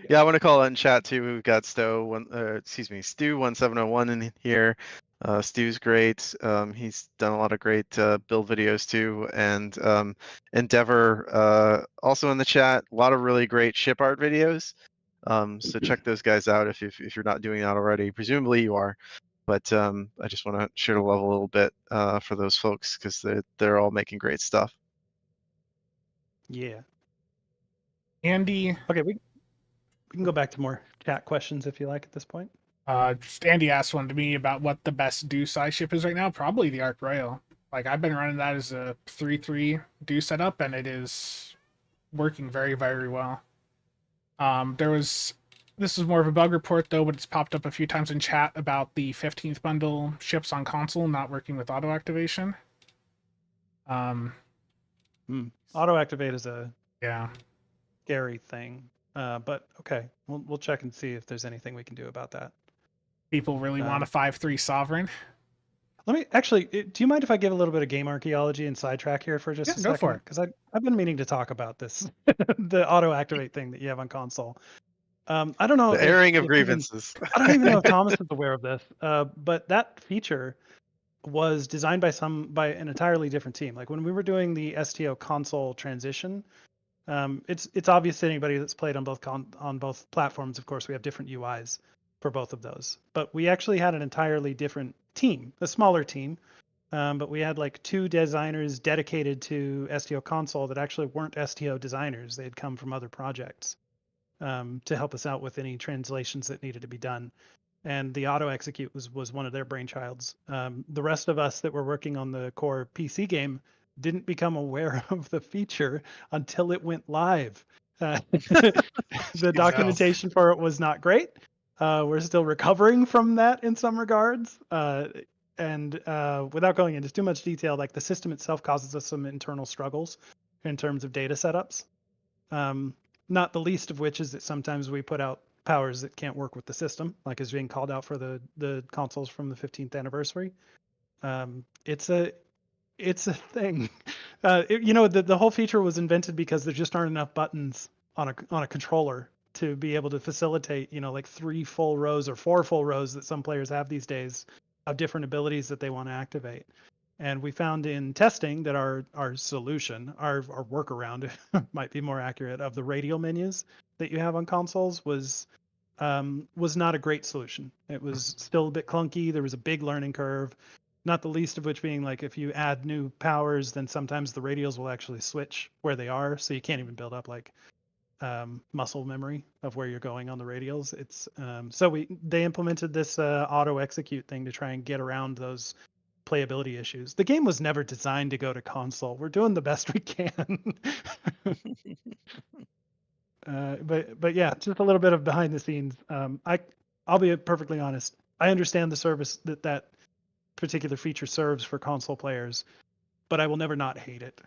Yeah, I want to call out in chat too. We've got Stu1701 in here. Stu's great. He's done a lot of great build videos too, and Endeavor also in the chat. A lot of really great ship art videos. So check those guys out if you're not doing that already. Presumably you are, but I just want to share the love a little bit for those folks because they're all making great stuff. Yeah. Andy. Okay, we can go back to more chat questions if you like at this point. Andy asked one to me about what the best do size ship is right now. Probably the Arc Royal. Like I've been running that as a 3-3 do setup, and it is working very, very well. This is more of a bug report though, but it's popped up a few times in chat about the 15th bundle ships on console not working with auto activation. Auto activate is a Yeah, scary thing, but okay, we'll check and see if there's anything we can do about that. people really want a 5-3 sovereign. Let me actually. Do you mind if I give a little bit of game archaeology and sidetrack here for just a second? Go for it. Because I've been meaning to talk about this, the auto activate thing that you have on console. I don't know. The airing of grievances. I don't even know if Thomas is aware of this, but that feature was designed by an entirely different team. Like when we were doing the STO console transition, it's obvious to anybody that's played on both platforms. Of course, we have different UIs for both of those, but we actually had an entirely different team, a smaller team, but we had like 2 designers dedicated to STO console that actually weren't STO designers. They had come from other projects to help us out with any translations that needed to be done. And the auto execute was one of their brainchilds. The rest of us that were working on the core PC game didn't become aware of the feature until it went live. The documentation for it was not great. We're still recovering from that in some regards. And without going into too much detail, like the system itself causes us some internal struggles in terms of data setups. Not the least of which is that sometimes we put out powers that can't work with the system, like is being called out for the consoles from the 15th anniversary. It's a thing. The whole feature was invented because there just aren't enough buttons on a controller to be able to facilitate, like 3 full rows or 4 full rows that some players have these days of different abilities that they want to activate. And we found in testing that our solution, our workaround might be more accurate, of the radial menus that you have on consoles was not a great solution. It was still a bit clunky. There was a big learning curve, not the least of which being like if you add new powers, then sometimes the radials will actually switch where they are, so you can't even build up like muscle memory of where you're going on the radials. It's they implemented this auto execute thing to try and get around those playability issues. The game was never designed to go to console. We're doing the best we can. But yeah, just a little bit of behind the scenes. I'll be perfectly honest. I understand the service that particular feature serves for console players, but I will never not hate it.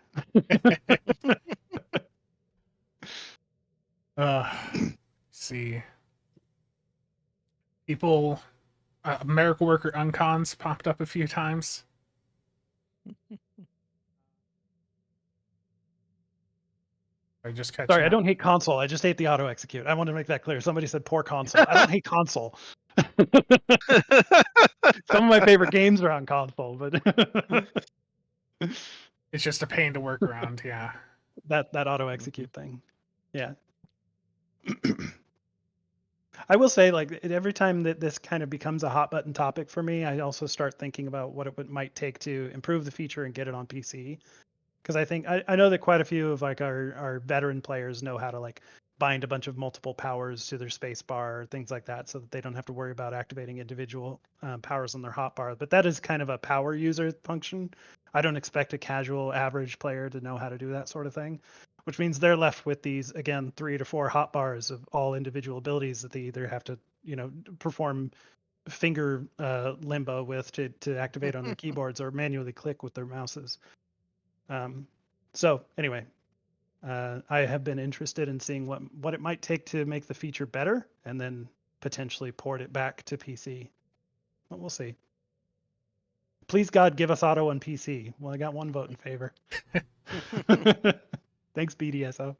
See. People, Miracle Worker Uncons popped up a few times. I just catch. Sorry, I don't hate console. I just hate the auto execute. I want to make that clear. Somebody said poor console. I don't hate console. Some of my favorite games are on console, but It's just a pain to work around. Yeah. that auto execute thing. Yeah. I will say, like, every time that this kind of becomes a hot button topic for me, I also start thinking about what it might take to improve the feature and get it on PC. Because I think I know that quite a few of like our veteran players know how to like bind a bunch of multiple powers to their space bar, things like that, so that they don't have to worry about activating individual powers on their hotbar. But that is kind of a power user function. I don't expect a casual average player to know how to do that sort of thing, which means they're left with these, again, 3 to 4 hotbars of all individual abilities that they either have to, perform finger limbo with to activate on their keyboards or manually click with their mouses. So anyway, I have been interested in seeing what it might take to make the feature better and then potentially port it back to PC. But we'll see. Please God, give us auto on PC. Well, I got 1 vote in favor. Thanks, BDSO.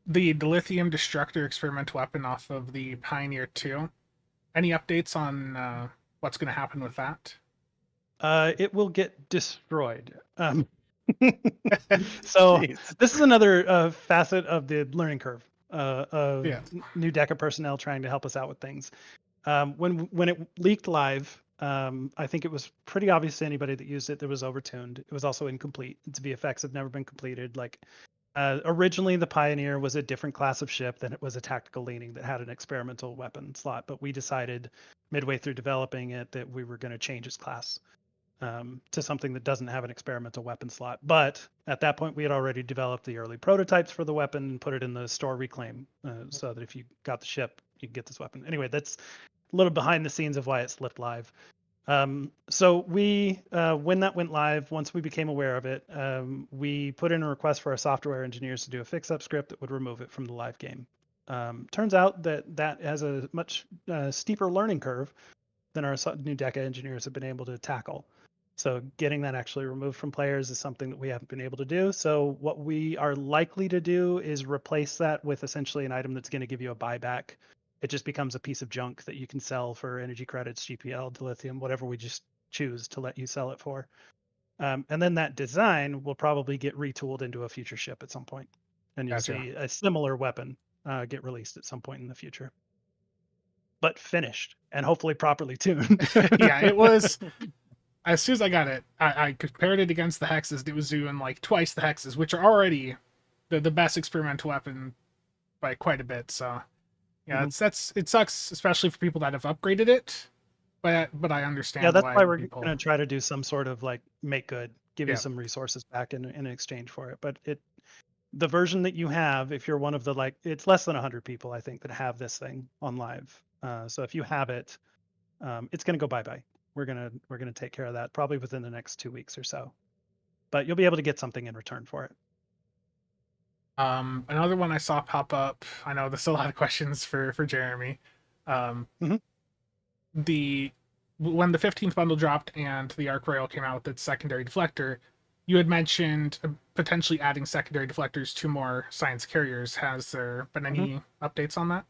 The Lithium Destructor experimental weapon off of the Pioneer 2. Any updates on what's going to happen with that? It will get destroyed. So this is another facet of the learning curve of new DECA personnel trying to help us out with things. When it leaked live, I think it was pretty obvious to anybody that used it that it was overtuned. It was also incomplete. Its VFX have never been completed. Originally, the Pioneer was a different class of ship than it was a tactical leaning that had an experimental weapon slot. But we decided midway through developing it that we were going to change its class to something that doesn't have an experimental weapon slot. But at that point, we had already developed the early prototypes for the weapon and put it in the store reclaim so that if you got the ship, you could get this weapon. Anyway, that's a little behind the scenes of why it slipped live. So we, when that went live, once we became aware of it, we put in a request for our software engineers to do a fix-up script that would remove it from the live game. Turns out that has a much steeper learning curve than our new DECA engineers have been able to tackle. So getting that actually removed from players is something that we haven't been able to do. So what we are likely to do is replace that with essentially an item that's going to give you a buyback. It just becomes a piece of junk that you can sell for energy credits, GPL, dilithium, whatever we just choose to let you sell it for. And then that design will probably get retooled into a future ship at some point. And you'll see a similar weapon get released at some point in the future. But finished and hopefully properly tuned. Yeah, it was... As soon as I got it, I compared it against the hexes. It was doing like twice the hexes, which are already the best experimental weapon by quite a bit. So yeah, it sucks, especially for people that have upgraded it. But I understand. Yeah, that's why we're going to try to do some sort of like make good, give you some resources back in exchange for it. But the version that you have, if you're one of the it's less than 100 people I think that have this thing on live. So if you have it, it's going to go bye-bye. We're gonna take care of that probably within the next 2 weeks or so, but you'll be able to get something in return for it. Another one I saw pop up. I know there's a lot of questions for Jeremy. When the 15th bundle dropped and the Arc Royal came out with its secondary deflector, you had mentioned potentially adding secondary deflectors to more science carriers. Has there been any updates on that?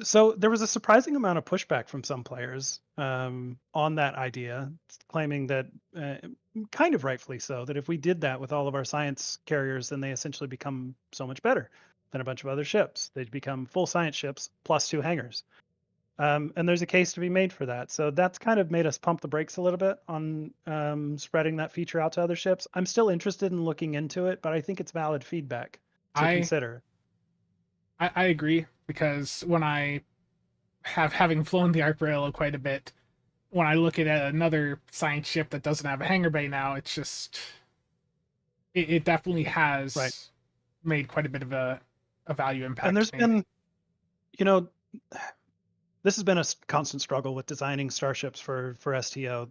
So there was a surprising amount of pushback from some players on that idea, claiming that, kind of rightfully so, that if we did that with all of our science carriers, then they essentially become so much better than a bunch of other ships. They'd become full science ships plus 2 hangars. And there's a case to be made for that. So that's kind of made us pump the brakes a little bit on spreading that feature out to other ships. I'm still interested in looking into it, but I think it's valid feedback to consider. I agree, because when I having flown the Arc Royal quite a bit, when I look at another science ship that doesn't have a hangar bay now, it's just it definitely has made quite a bit of a value impact. And there's been, this has been a constant struggle with designing starships for STO.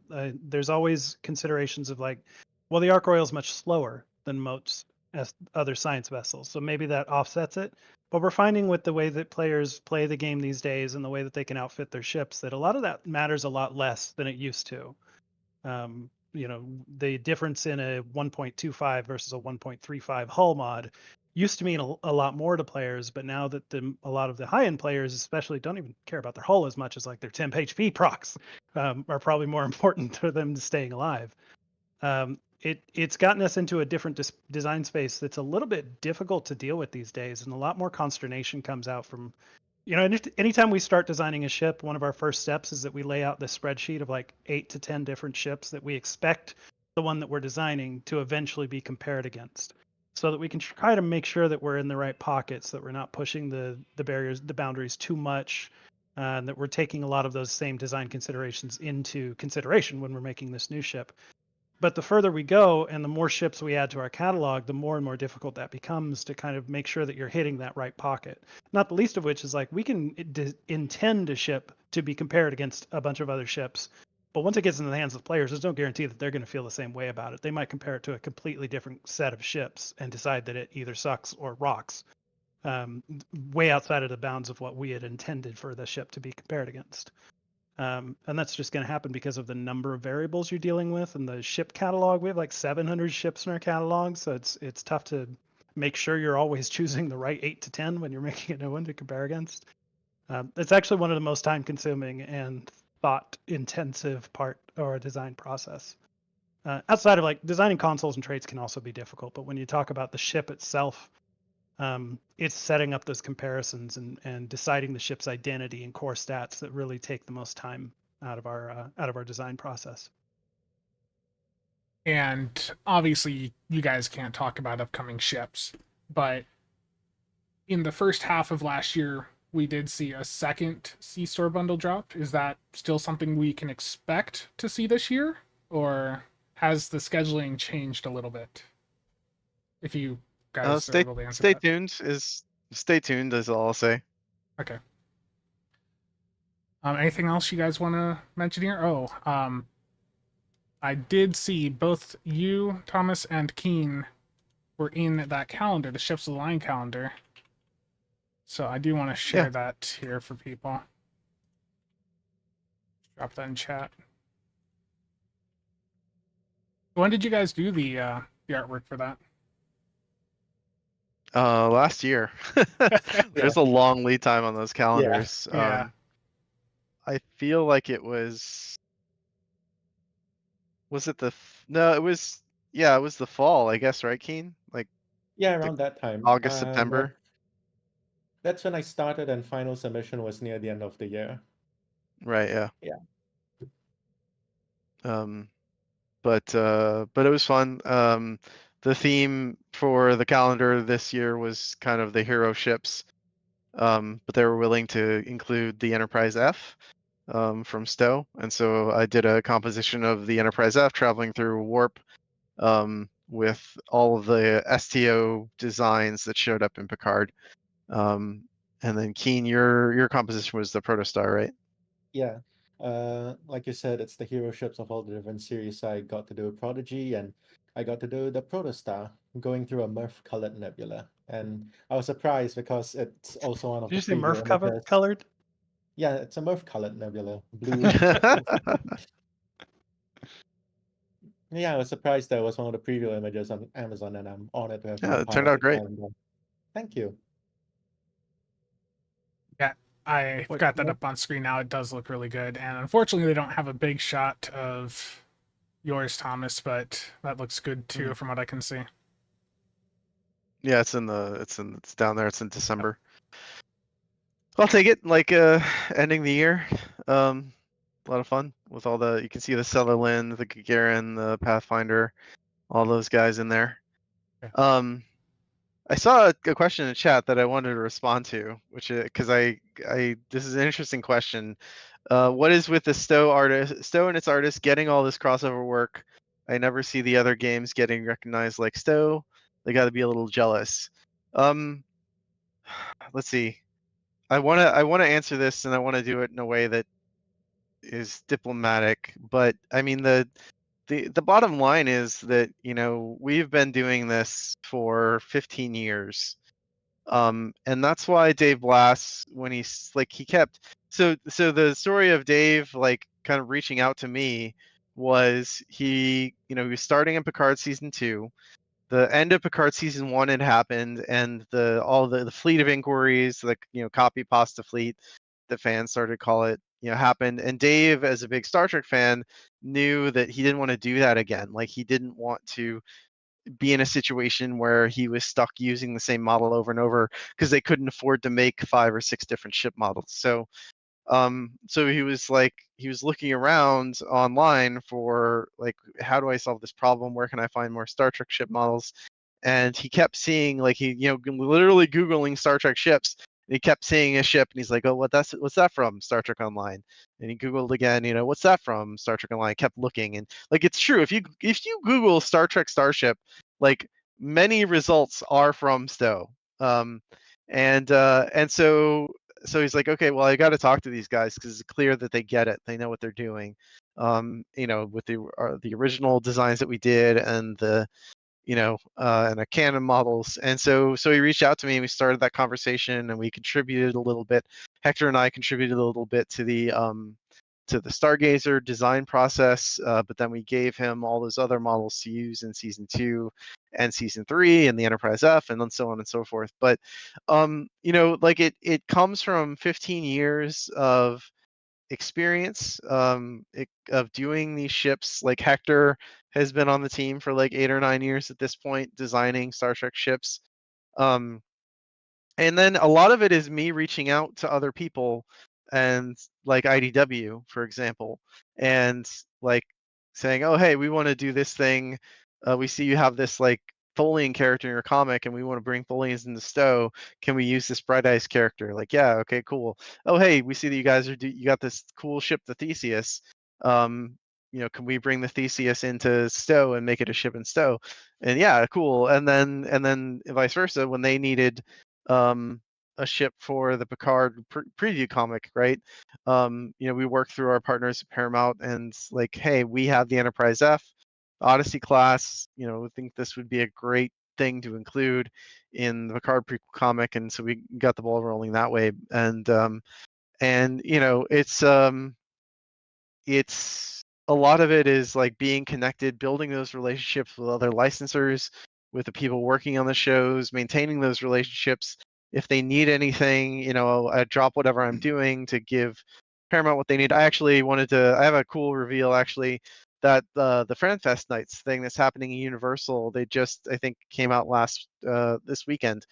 There's always considerations of the Arc Royal is much slower than most other science vessels. So maybe that offsets it. But we're finding with the way that players play the game these days and the way that they can outfit their ships that a lot of that matters a lot less than it used to. The difference in a 1.25 versus a 1.35 hull mod used to mean a lot more to players, but now that a lot of the high-end players especially don't even care about their hull as much as like their temp HP procs are probably more important to them staying alive. It's gotten us into a different design space that's a little bit difficult to deal with these days, and a lot more consternation comes out from, anytime we start designing a ship, one of our first steps is that we lay out the spreadsheet of like 8 to 10 different ships that we expect the one that we're designing to eventually be compared against, so that we can try to make sure that we're in the right pockets, that we're not pushing the boundaries too much, and that we're taking a lot of those same design considerations into consideration when we're making this new ship. But the further we go and the more ships we add to our catalog, the more and more difficult that becomes to kind of make sure that you're hitting that right pocket. Not the least of which is like we can intend a ship to be compared against a bunch of other ships. But once it gets into the hands of players, there's no guarantee that they're going to feel the same way about it. They might compare it to a completely different set of ships and decide that it either sucks or rocks, way outside of the bounds of what we had intended for the ship to be compared against. And that's just going to happen because of the number of variables you're dealing with and the ship catalog. We have like 700 ships in our catalog, so it's tough to make sure you're always choosing the right 8 to 10 when you're making a new one to compare against. It's actually one of the most time-consuming and thought-intensive part of our design process. Outside of like designing consoles and traits can also be difficult, but when you talk about the ship itself, it's setting up those comparisons and deciding the ship's identity and core stats that really take the most time out of our design process. And obviously, you guys can't talk about upcoming ships, but in the first half of last year, we did see a second C-Store bundle drop. Is that still something we can expect to see this year, or has the scheduling changed a little bit? If you guys are able to answer stay that. Stay tuned is all I'll say. Okay. Anything else you guys want to mention here? I did see both you, Thomas, and Keene were in that calendar, the Ships of the Line calendar. So I do want to share that here for people. Drop that in chat. When did you guys do the artwork for that? Last year. There's a long lead time on those calendars. Yeah. I feel like it was it the no, it was the fall, I guess, right, Keene? Like around that time. August, September. That's when I started, and final submission was near the end of the year. Right, yeah. Yeah. But it was fun. The theme for the calendar this year was kind of the hero ships. But they were willing to include the Enterprise F from Stowe, and so I did a composition of the Enterprise F traveling through warp with all of the STO designs that showed up in Picard. And then Keene, your composition was the Protostar, right? Yeah. Like you said, it's the hero ships of all the different series. I got to do Prodigy, and I got to do the Protostar going through a Murph-colored nebula. And I was surprised because it's also one of Did you the say Murph images. colored? Yeah, it's a Murph-colored nebula. Blue. Yeah, I was surprised that was one of the preview images on Amazon, and I'm honored to have been Yeah, a it part turned of out great. Thank you. Yeah, I've got that up on screen now. It does look really good. And unfortunately, they don't have a big shot of yours, Thomas, but that looks good too from what I can see. Yeah, it's down there. It's in December. I'll take it. Like ending the year. A lot of fun with all you can see the Sutherland, the Gagarin, the Pathfinder, all those guys in there. Yeah. I saw a question in the chat that I wanted to respond to, which because this is an interesting question. What is with the Stowe and its artists getting all this crossover work? I never see the other games getting recognized like Stowe. They got to be a little jealous. Let's see. I want to answer this, and I want to do it in a way that is diplomatic. But I mean, the the bottom line is that we've been doing this for 15 years. And that's why Dave Blass, when he's like, he kept, so the story of Dave like kind of reaching out to me was he was starting in Picard season 2. The end of Picard season 1 had happened, and all the fleet of inquiries, like copy pasta fleet, the fans started to call it, happened. And Dave, as a big Star Trek fan, knew that he didn't want to do that again. Like, he didn't want to be in a situation where he was stuck using the same model over and over because they couldn't afford to make 5 or 6 different ship models. So he was looking around online for like, how do I solve this problem? Where can I find more Star Trek ship models? And he kept seeing, like, he literally Googling Star Trek ships, and he kept seeing a ship, and he's like, oh, what's that from Star Trek Online? And he Googled again, what's that from Star Trek Online? Kept looking, and like, it's true, if you Google Star Trek Starship, like, many results are from Stowe. And so he's like, okay, well, I got to talk to these guys because it's clear that they get it, they know what they're doing. With the original designs that we did, and the and the Canon models. And so he reached out to me, and we started that conversation, and we contributed a little bit. Hector and I contributed a little bit to the Stargazer design process, but then we gave him all those other models to use in season 2 and season 3 and the Enterprise F, and then so on and so forth. But like, it comes from 15 years of experience of doing these ships. Like, Hector has been on the team for like 8 or 9 years at this point, designing Star Trek ships. And then a lot of it is me reaching out to other people, and like IDW, for example, and like saying, oh, hey, we want to do this thing. We see you have this like Tholian character in your comic, and we want to bring Tholians into Stowe. Can we use this Bright Eyes character? Like, yeah, okay, cool. Oh, hey, we see that you guys you got this cool ship, the Theseus. Can we bring the Theseus into Stowe and make it a ship in Stowe? And yeah, cool. And then vice versa, when they needed a ship for the Picard preview comic, right? We worked through our partners at Paramount, and like, hey, we have the Enterprise F, Odyssey class. We think this would be a great thing to include in the Picard prequel comic, and so we got the ball rolling that way. And it's a lot of it is like being connected, building those relationships with other licensors, with the people working on the shows, maintaining those relationships. If they need anything, I drop whatever I'm doing to give Paramount what they need. I have a cool reveal, actually, that the FranFest Nights thing that's happening in Universal, they just, I think, came out this weekend,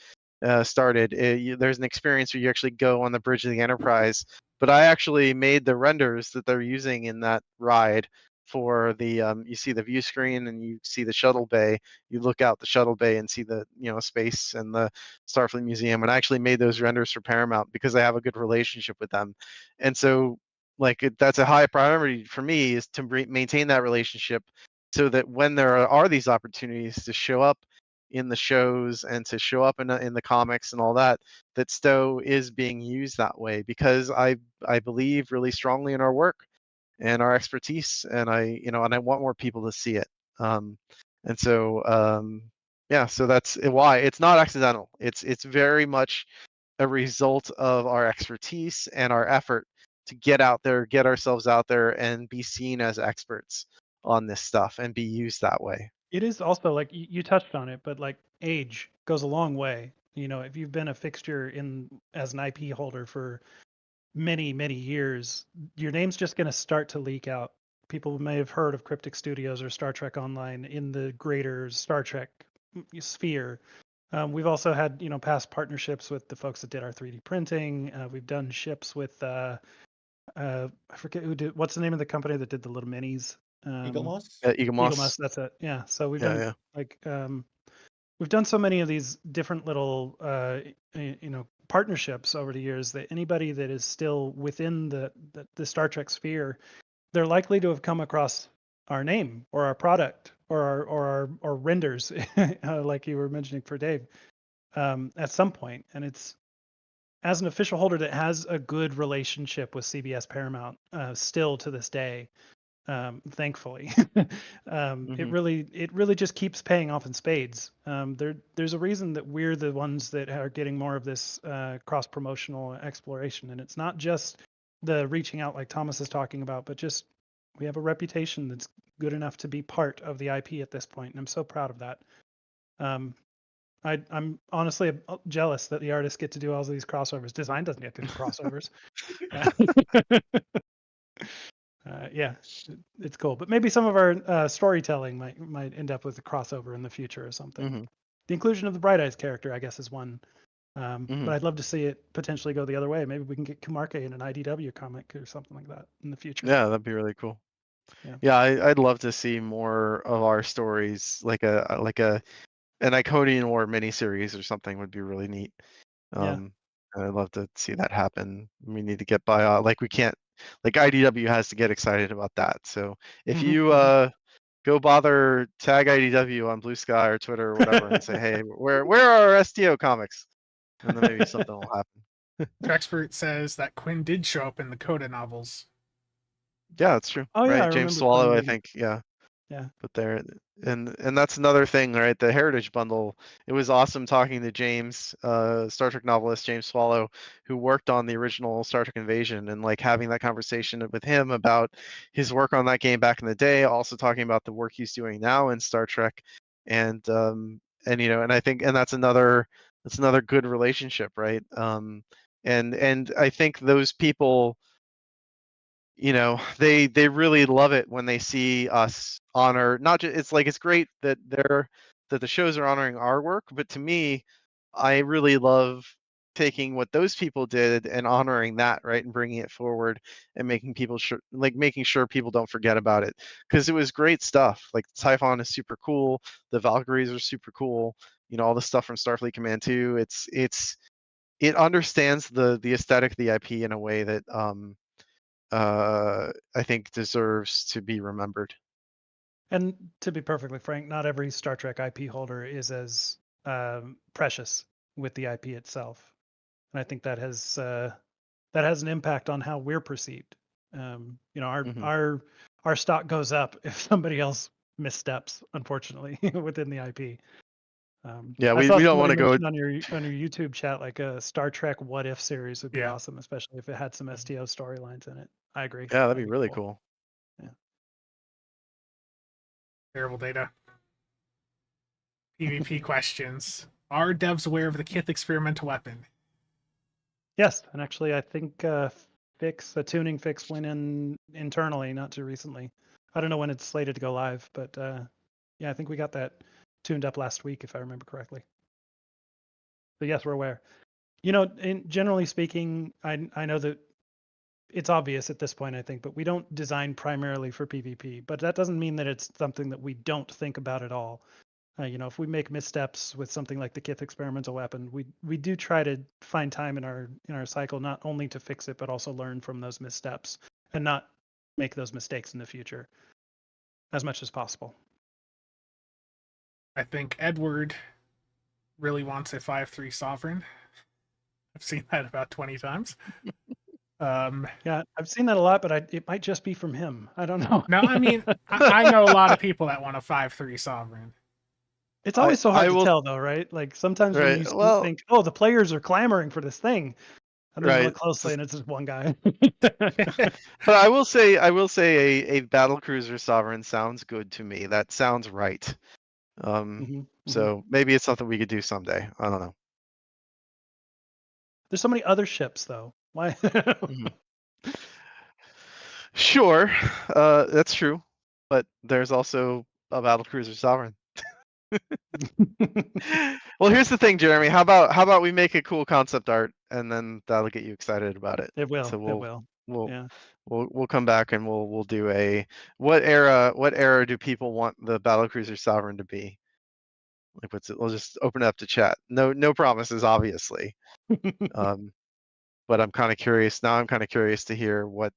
started. There's an experience where you actually go on the bridge of the Enterprise, but I actually made the renders that they're using in that ride for the you see the view screen, and you see the shuttle bay. You look out the shuttle bay and see the space and the Starfleet Museum, and I actually made those renders for Paramount because I have a good relationship with them. And so, like, that's a high priority for me, is to maintain that relationship, so that when there are these opportunities to show up in the shows and to show up in the comics and all that, that Stowe is being used that way, because I believe really strongly in our work and our expertise, and I want more people to see it. And so yeah, so that's why it's not accidental. It's very much a result of our expertise and our effort to get out there, get ourselves out there, and be seen as experts on this stuff and be used that way. It is also, like, you touched on it, but like, age goes a long way. If you've been a fixture as an IP holder for many, many years, your name's just going to start to leak out. People may have heard of Cryptic Studios or Star Trek Online in the greater Star Trek sphere. We've also had, past partnerships with the folks that did our 3D printing. We've done ships with, I forget what's the name of the company that did the little minis? Eagle Moss? Eagle Moss. Moss, that's it. Yeah. So we've Yeah, done we've done so many of these different little partnerships over the years, that anybody that is still within the Star Trek sphere, they're likely to have come across our name or our product or our renders, like you were mentioning for Dave, at some point. And it's, as an official holder that has a good relationship with CBS Paramount, still to this day, thankfully. Mhm. It really just keeps paying off in spades. There's a reason that we're the ones that are getting more of this cross promotional exploration, and it's not just the reaching out like Thomas is talking about, but just we have a reputation that's good enough to be part of the IP at this point, and I'm so proud of that. I'm honestly jealous that the artists get to do all these crossovers. Design doesn't get to do crossovers. Yeah, it's cool. But maybe some of our storytelling might end up with a crossover in the future or something. Mhm. The inclusion of the Bright Eyes character, I guess, is one. Mhm. But I'd love to see it potentially go the other way. Maybe we can get Kumarke in an IDW comic or something like that in the future. Yeah, that'd be really cool. Yeah. Yeah, I'd love to see more of our stories, like an Iconian War miniseries or something would be really neat. Yeah. I'd love to see that happen. We need to get by, like we can't, like IDW has to get excited about that. So if you go bother tag IDW on Blue Sky or Twitter or whatever and say, hey, where are our STO comics? And then maybe something will happen. Trexpert says that Quinn did show up in the Coda novels. Yeah, that's true. Oh yeah, Right, I James remember Swallow, I Quinn. think. Yeah. Yeah. But there, and that's another thing, right? The Heritage Bundle. It was awesome talking to James, Star Trek novelist James Swallow, who worked on the original Star Trek Invasion, and like having that conversation with him about his work on that game back in the day. Also talking about the work he's doing now in Star Trek, and you know, and I think, and that's another good relationship, right? And I think those people, you know, they really love it when they see us honor, not just, it's like, it's great that the shows are honoring our work, but to me, I really love taking what those people did and honoring that, right, and bringing it forward and making people sure, like making sure people don't forget about it, because it was great stuff. Like Typhon is super cool, the Valkyries are super cool, you know, all the stuff from Starfleet Command 2. It understands the aesthetic of the IP in a way that I think deserves to be remembered. And to be perfectly frank, not every Star Trek IP holder is as precious with the IP itself, and I think that has an impact on how we're perceived. You know, our stock goes up if somebody else missteps, unfortunately, within the IP. Yeah, I we saw don't somebody want to go. mention on your YouTube chat like a Star Trek What If series would be Yeah. awesome, especially if it had some STO storylines in it. I agree. Yeah, that'd be really cool. Yeah. Terrible data. PvP questions. Are devs aware of the Kith experimental weapon? Yes, and actually, I think a tuning fix went in internally not too recently. I don't know when it's slated to go live, but yeah, I think we got that tuned up last week, if I remember correctly. But yes, we're aware. You know, generally speaking, I know that it's obvious at this point, I think, but we don't design primarily for PvP. But that doesn't mean that it's something that we don't think about at all. You know, if we make missteps with something like the Kith experimental weapon, we do try to find time in our cycle not only to fix it, but also learn from those missteps and not make those mistakes in the future as much as possible. I think Edward really wants a 5/3 sovereign. I've seen that about 20 times. Yeah, I've seen that a lot, but it might just be from him. I don't know. No, I mean, I know a lot of people that want a 5/3 sovereign. It's always so hard I to will, tell, though, right? Like sometimes when right. you Well, think, "Oh, the players are clamoring for this thing," and then you right. look closely, and it's just one guy. But I will say a battle cruiser sovereign sounds good to me. That sounds right. So maybe it's something we could do someday. I don't know. There's so many other ships, though. Why? Sure, that's true. But there's also a battle cruiser sovereign. Well, here's the thing, Jeremy. How about we make a cool concept art, and then that'll get you excited about it. It will. So It will. We'll Yeah. we'll come back and we'll do a what era do people want the battlecruiser sovereign to be? Like what's it? We'll just open it up to chat. No promises, obviously. But I'm kind of curious now. I'm kind of curious to hear what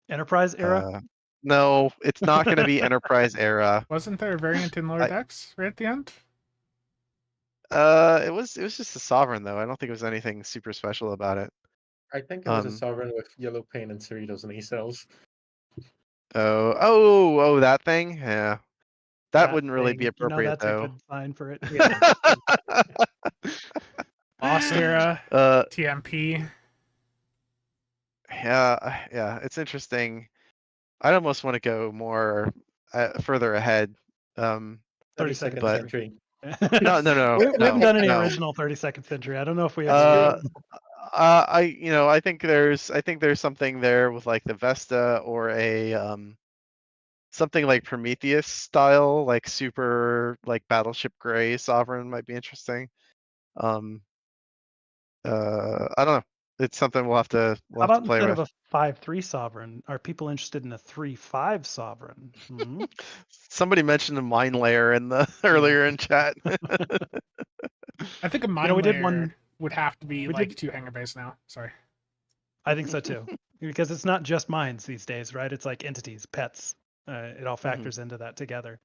Enterprise era. No, it's not going to be Enterprise era. Wasn't there a variant in Lower Decks right at the end? It was just a sovereign though. I don't think it was anything super special about it. I think it was a sovereign with yellow paint and Cerritos and E cells. Oh, that thing. Yeah, that wouldn't really be thing, appropriate that's a though. good sign for it. Yeah. Lost Era, uh, TMP. yeah, it's interesting. I'd almost want to go more further ahead. 32nd but century. no, we haven't done any no. original 32nd century. I don't know if we That's ever true. I think there's something there with like the Vesta or a something like Prometheus style, like super like Battleship Gray Sovereign might be interesting. I don't know. It's something we'll have to How about play instead with. of a 5-3 sovereign, are people interested in a 3-5 sovereign? Hmm? Somebody mentioned a mine layer in the earlier in chat. I think a mine we did layer one. would have to be We like did. 2 hangar bays now. Sorry. I think so too, because it's not just mines these days, right? It's like entities, pets. It all factors into that together.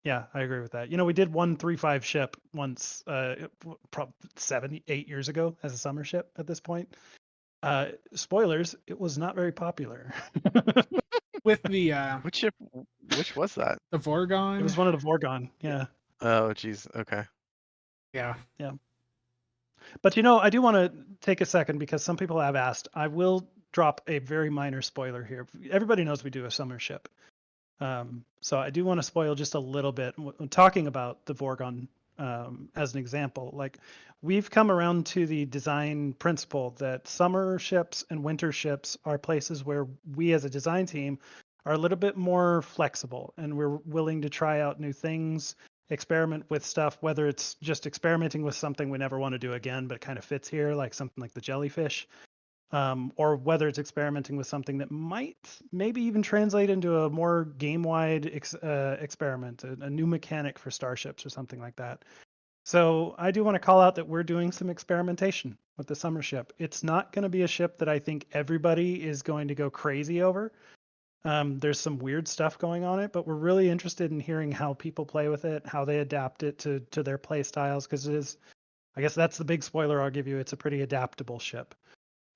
Yeah, I agree with that. We did one 3-5 ship once, 7-8 years ago as a summer ship at this point. Spoilers, it was not very popular. With the Which ship? Which was that? the Vorgon. It was one of the Vorgon, yeah. Oh, geez. Okay. Yeah. But I do want to take a second because some people have asked. I will drop a very minor spoiler here. Everybody knows we do a summer ship. So I do want to spoil just a little bit when talking about the Vorgon as an example. Like, we've come around to the design principle that summer ships and winter ships are places where we as a design team are a little bit more flexible, and we're willing to try out new things, experiment with stuff, whether it's just experimenting with something we never want to do again, but it kind of fits here, like something like the jellyfish. Or whether it's experimenting with something that might maybe even translate into a more game-wide experiment, a new mechanic for starships or something like that. So I do want to call out that we're doing some experimentation with the summer ship. It's not going to be a ship that I think everybody is going to go crazy over. There's some weird stuff going on it, but we're really interested in hearing how people play with it, how they adapt it to their play styles, because it is, I guess that's the big spoiler I'll give you. It's a pretty adaptable ship.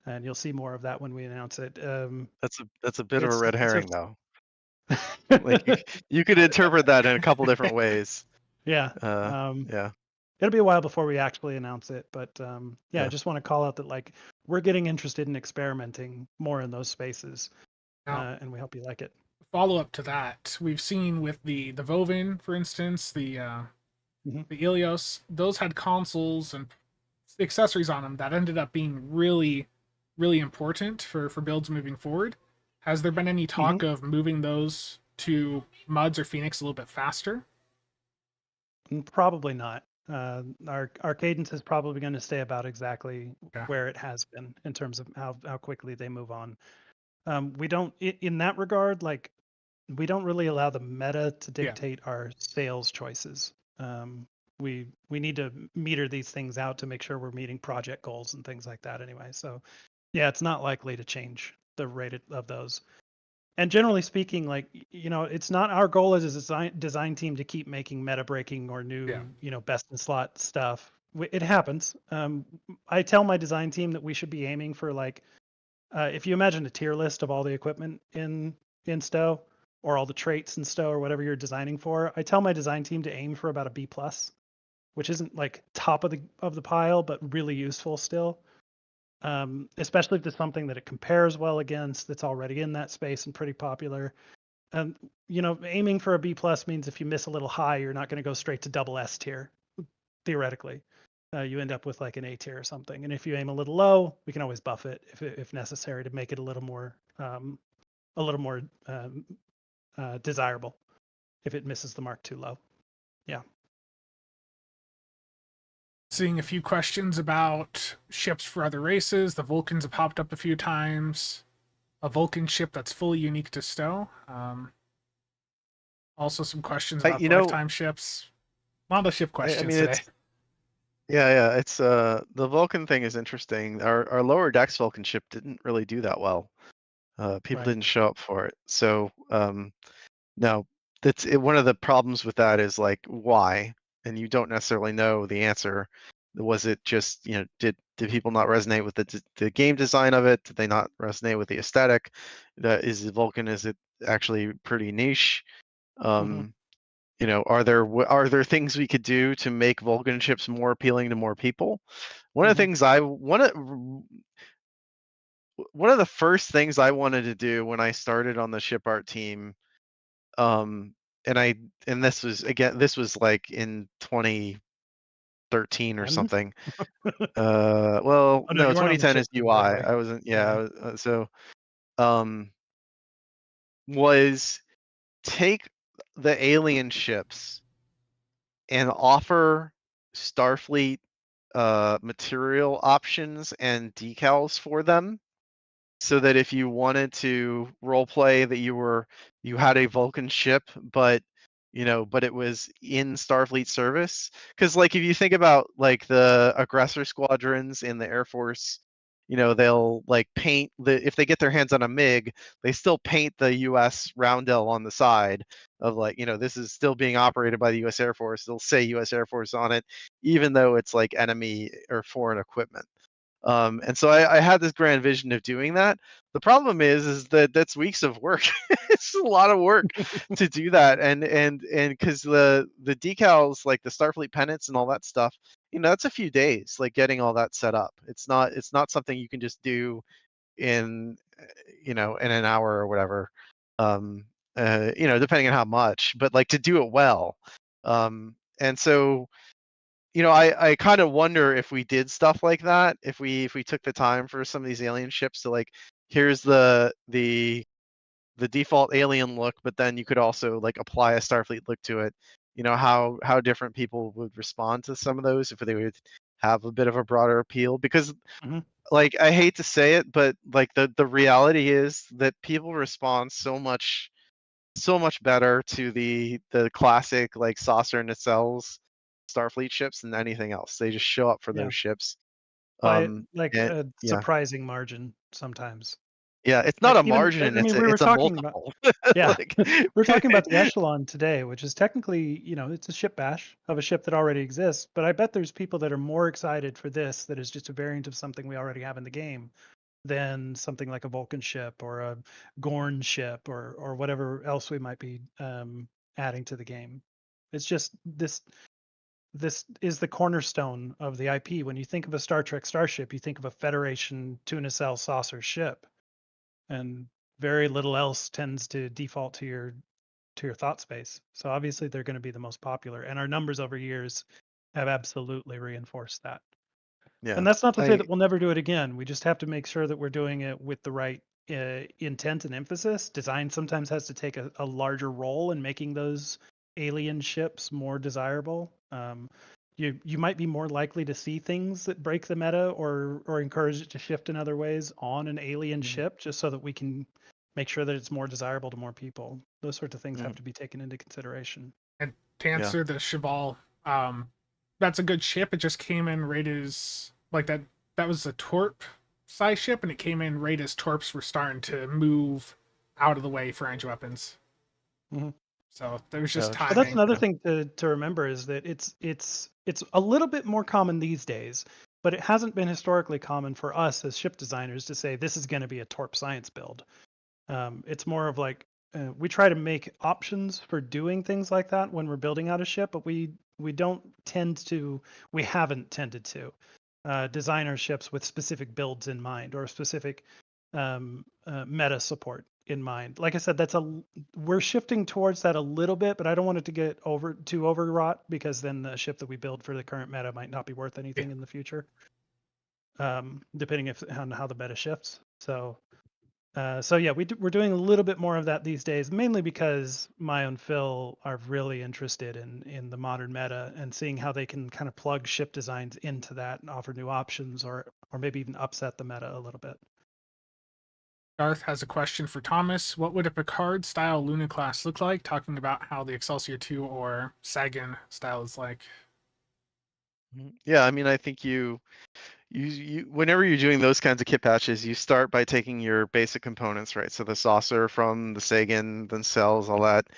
And you'll see more of that when we announce it. That's a bit of a It's red it's herring, though. Like you could interpret that in a couple different ways. yeah. Yeah. It'll be a while before we actually announce it, but I Yeah. just want to call out that like we're getting interested in experimenting more in those spaces, Now, and we hope you like it. follow up to that, we've seen with the Vovin, for instance, the Ilios, those had consoles and accessories on them that ended up being really, really important for builds moving forward. Has there been any talk of moving those to Muds or Phoenix a little bit faster? Probably not. Our cadence is probably going to stay about exactly where it has been in terms of how quickly they move on. We don't, in that regard, like, we don't really allow the meta to dictate our sales choices. We need to meter these things out to make sure we're meeting project goals and things like that anyway. So yeah, it's not likely to change the rate of those. And generally speaking, like, it's not our goal as a design team to keep making meta breaking or new, best in slot stuff. It happens. I tell my design team that we should be aiming for, like, if you imagine a tier list of all the equipment in STO, or all the traits in STO, or whatever you're designing for, I tell my design team to aim for about a B+, which isn't like top of the pile, but really useful still. Especially if there's something that it compares well against that's already in that space and pretty popular. Aiming for a B+ means if you miss a little high, you're not going to go straight to double S tier, theoretically. You end up with like an A tier or something. And if you aim a little low, we can always buff it if necessary to make it a little more desirable if it misses the mark too low. Yeah. Seeing a few questions about ships for other races. The Vulcans have popped up a few times. A Vulcan ship that's fully unique to STO. Also some questions about lifetime ships. A lot of ship questions today. It's the Vulcan thing is interesting. Our lower decks Vulcan ship didn't really do that well. People didn't show up for it. So no, that's one of the problems with that is like why, and you don't necessarily know the answer Was it just, did people not resonate with the game design of it? Did they not resonate with the aesthetic? Is it actually pretty niche? Are there things we could do to make Vulcan ships more appealing to more people? One of the first things I wanted to do when I started on the ship art team, and this was like in 2013 or something. Well, Oh, no, no, you weren't on the 2010 ship is team UI. right away. I wasn't. Yeah. So, was take the alien ships and offer Starfleet material options and decals for them, so that if you wanted to roleplay that you had a Vulcan ship, but it was in Starfleet service. Because like if you think about like the aggressor squadrons in the Air Force, they'll like paint if they get their hands on a MiG, they still paint the U.S. roundel on the side of like, this is still being operated by the U.S. Air Force. They'll say U.S. Air Force on it, even though it's like enemy or foreign equipment. And so I had this grand vision of doing that. The problem is that that's weeks of work. It's a lot of work to do that, and because the decals, like the Starfleet pennants and all that stuff, that's a few days, like getting all that set up. It's not something you can just do in in an hour or whatever. Depending on how much, but like to do it well. And so I kind of wonder if we did stuff like that, if we took the time for some of these alien ships to like, here's the default alien look, but then you could also like apply a Starfleet look to it. How different people would respond to some of those if they would have a bit of a broader appeal. Because like, I hate to say it, but like the reality is that people respond so much better to the classic like saucer nacelles Starfleet ships than anything else. They just show up for Yeah. those ships. By like And, a surprising margin sometimes. yeah, it's Like not a even, margin. I mean, we were It's a talking about, multiple. yeah, Like, we were talking about the Echelon today, which is technically, it's a ship bash of a ship that already exists. But I bet there's people that are more excited for this that is just a variant of something we already have in the game than something like a Vulcan ship or a Gorn ship or whatever else we might be adding to the game. It's just this is the cornerstone of the IP. When you think of a Star Trek starship, you think of a Federation tuna cell saucer ship, and very little else tends to default to your thought space. So obviously they're going to be the most popular, and our numbers over years have absolutely reinforced that. yeah. And that's not to say that we'll never do it again. We just have to make sure that we're doing it with the right intent and emphasis. Design sometimes has to take a larger role in making those alien ships more desirable. You might be more likely to see things that break the meta or encourage it to shift in other ways on an alien ship, just so that we can make sure that it's more desirable to more people. Those sorts of things have to be taken into consideration. And to answer the Cheval, that's a good ship. It just came in rated as like that. That was a Torp size ship, and it came in rated as Torps were starting to move out of the way for range weapons. So there was just timing. But that's another thing to remember, is that it's a little bit more common these days, but it hasn't been historically common for us as ship designers to say this is going to be a Torp science build. It's more of like we try to make options for doing things like that when we're building out a ship, but we haven't tended to design our ships with specific builds in mind or specific meta support in mind. Like I said, we're shifting towards that a little bit, but I don't want it to get too overwrought, because then the ship that we build for the current meta might not be worth anything in the future, depending on how the meta shifts. So yeah, we're doing a little bit more of that these days, mainly because Maya and Phil are really interested in the modern meta and seeing how they can kind of plug ship designs into that and offer new options, or maybe even upset the meta a little bit. Darth has a question for Thomas. What would a Picard-style Luna class look like? Talking about how the Excelsior 2 or Sagan style is like. Yeah, I mean, I think you whenever you're doing those kinds of kit patches, you start by taking your basic components, right? So the saucer from the Sagan, then cells, all that,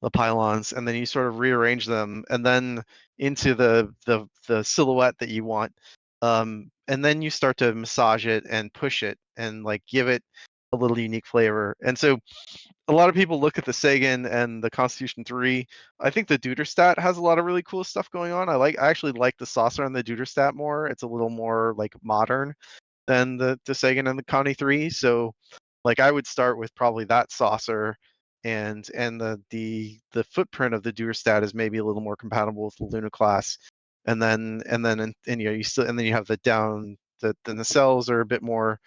the pylons, and then you sort of rearrange them, and then into the silhouette that you want. And then you start to massage it and push it and like give it a little unique flavor. And so a lot of people look at the Sagan and the Constitution 3. I think the Duderstat has a lot of really cool stuff going on. I actually like the saucer on the Duderstat more. It's a little more like modern than the Sagan and the Connie 3. So like I would start with probably that saucer, and the footprint of the Duderstat is maybe a little more compatible with the Luna class. And then you still, and then you have the down the nacelles are a bit more.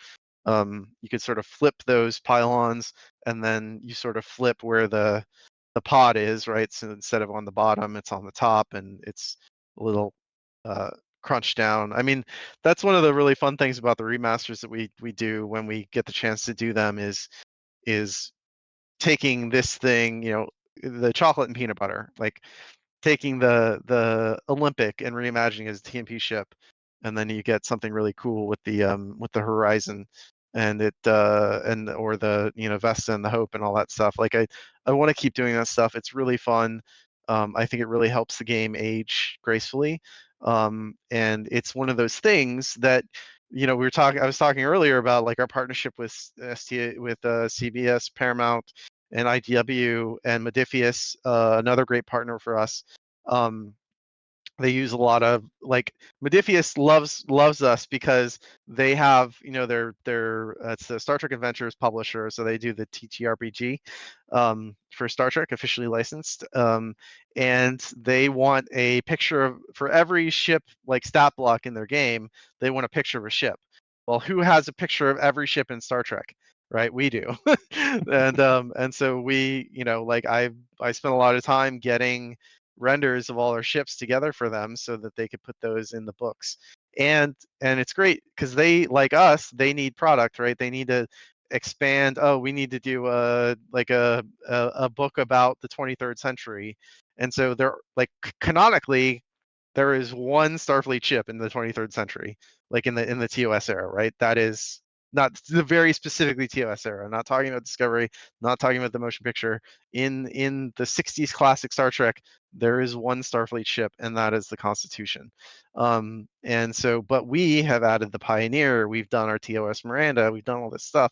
You could sort of flip those pylons, and then you sort of flip where the pod is, right? So instead of on the bottom, it's on the top, and it's a little crunched down. I mean, that's one of the really fun things about the remasters that we do when we get the chance to do them is taking this thing, the chocolate and peanut butter, like taking the Olympic and reimagining it as a TMP ship, and then you get something really cool with the Horizon and or the Vesta and the Hope and all that stuff. Like I want to keep doing that stuff. It's really fun. I think it really helps the game age gracefully. And it's one of those things that I was talking earlier about like our partnership with CBS, Paramount, and IDW and Modifius, another great partner for us. They use a lot of like Modifius loves us because they have their it's the Star Trek Adventures publisher, so they do the TTRPG for Star Trek, officially licensed, and they want a picture for every ship like stat block in their game. They want a picture of a ship. Well, who has a picture of every ship in Star Trek? Right, we do. And so we like I spent a lot of time getting renders of all our ships together for them so that they could put those in the books. And it's great because they, like us, they need product, right? They need to expand. Oh, we need to do a book about the 23rd century. And so they're like canonically there is one Starfleet ship in the 23rd century, like in the TOS era, right? That is not the very specifically TOS era. I'm not talking about Discovery, not talking about the motion picture. In the 60s classic Star Trek, there is one Starfleet ship, and that is the Constitution. And so, but we have added the Pioneer, we've done our TOS Miranda, we've done all this stuff.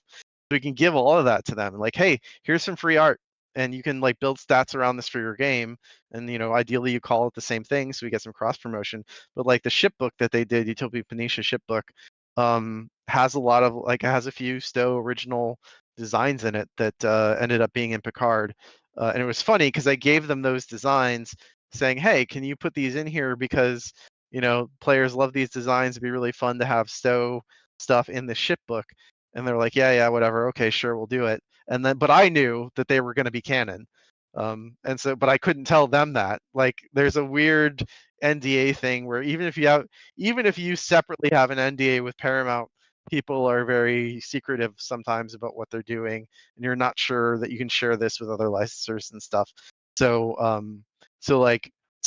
We can give all of that to them. Like, hey, here's some free art, and you can like build stats around this for your game. And ideally you call it the same thing so we get some cross promotion. But like the ship book that they did, Utopia Phoenicia ship book, has a lot of like it has a few Stowe original designs in it that ended up being in Picard. And it was funny because I gave them those designs saying, hey, can you put these in here because players love these designs. It'd be really fun to have Stowe stuff in the ship book. And they're like, yeah, whatever, okay, sure, we'll do it. And then but I knew that they were going to be canon. And so but I couldn't tell them that. Like there's a weird NDA thing where even if you separately have an NDA with Paramount, people are very secretive sometimes about what they're doing, and you're not sure that you can share this with other licensors and stuff. So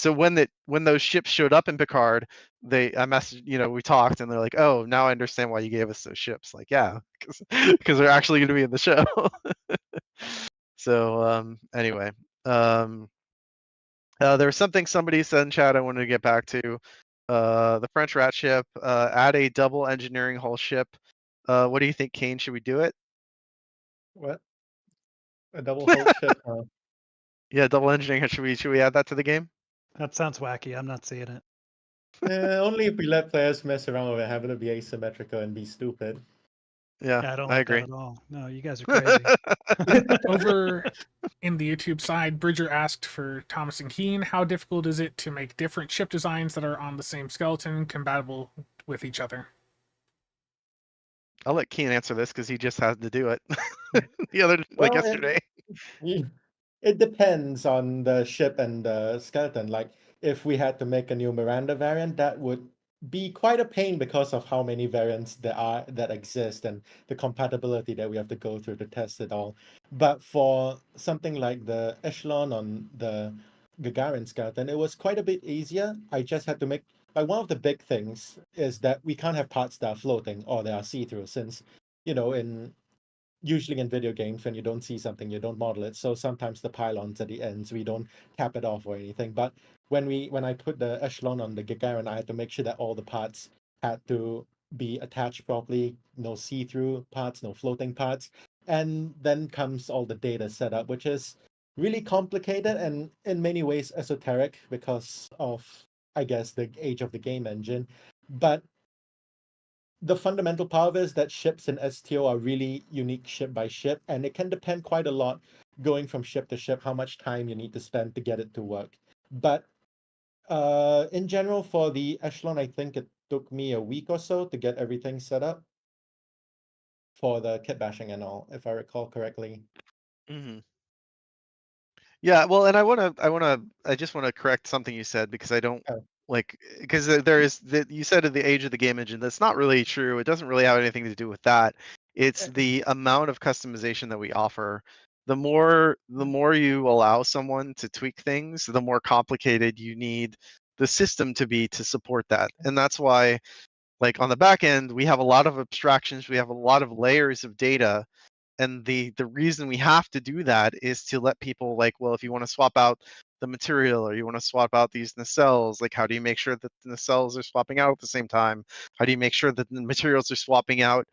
when those ships showed up in Picard, I messaged, we talked, and they're like, oh, now I understand why you gave us those ships. Like, yeah, because they're actually going to be in the show. So anyway, there was something somebody said in chat I wanted to get back to. The French rat ship, add a double engineering hull ship. What do you think, Kane? Should we do it? What? A double hull ship? Huh? Yeah, double engineering. Should we add that to the game? That sounds wacky. I'm not seeing it. Only if we let players mess around with it, having to be asymmetrical and be stupid. Yeah, I don't I like agree. that at all. No, you guys are crazy. Over in the YouTube side, Bridger asked for Thomas and Keene, how difficult is it to make different ship designs that are on the same skeleton compatible with each other? I'll let Keen answer this because he just had to do it Well, yesterday. It depends on the ship and the skeleton. Like, if we had to make a new Miranda variant, that would be quite a pain because of how many variants that exist and the compatibility that we have to go through to test it all. But for something like the Echelon on the Gagarin skeleton, it was quite a bit easier. I just had to make like one of the big things is that we can't have parts that are floating or that are see-through, since in usually in video games, when you don't see something, you don't model it. So sometimes the pylons at the ends, we don't cap it off or anything. But when I put the echelon on the Gagarin, I had to make sure that all the parts had to be attached properly, no see-through parts, no floating parts. And then comes all the data setup, which is really complicated and in many ways esoteric because of, I guess, the age of the game engine. But the fundamental part of it is that ships in STO are really unique ship by ship, and it can depend quite a lot going from ship to ship, how much time you need to spend to get it to work. But in general, for the Echelon, I think it took me a week or so to get everything set up for the kit bashing and all, if I recall correctly. Mm-hmm. Yeah, well, and I just want to correct something you said because I don't Oh. because there is that you said at the age of the game engine. That's not really true. It doesn't really have anything to do with that. It's the amount of customization that we offer. The more you allow someone to tweak things, the more complicated you need the system to be to support that. And that's why, like on the back end, we have a lot of abstractions. We have a lot of layers of data, and the reason we have to do that is to let people, like, well, if you want to swap out the material or you want to swap out these nacelles, like, how do you make sure that the nacelles are swapping out at the same time? How do you make sure that the materials are swapping out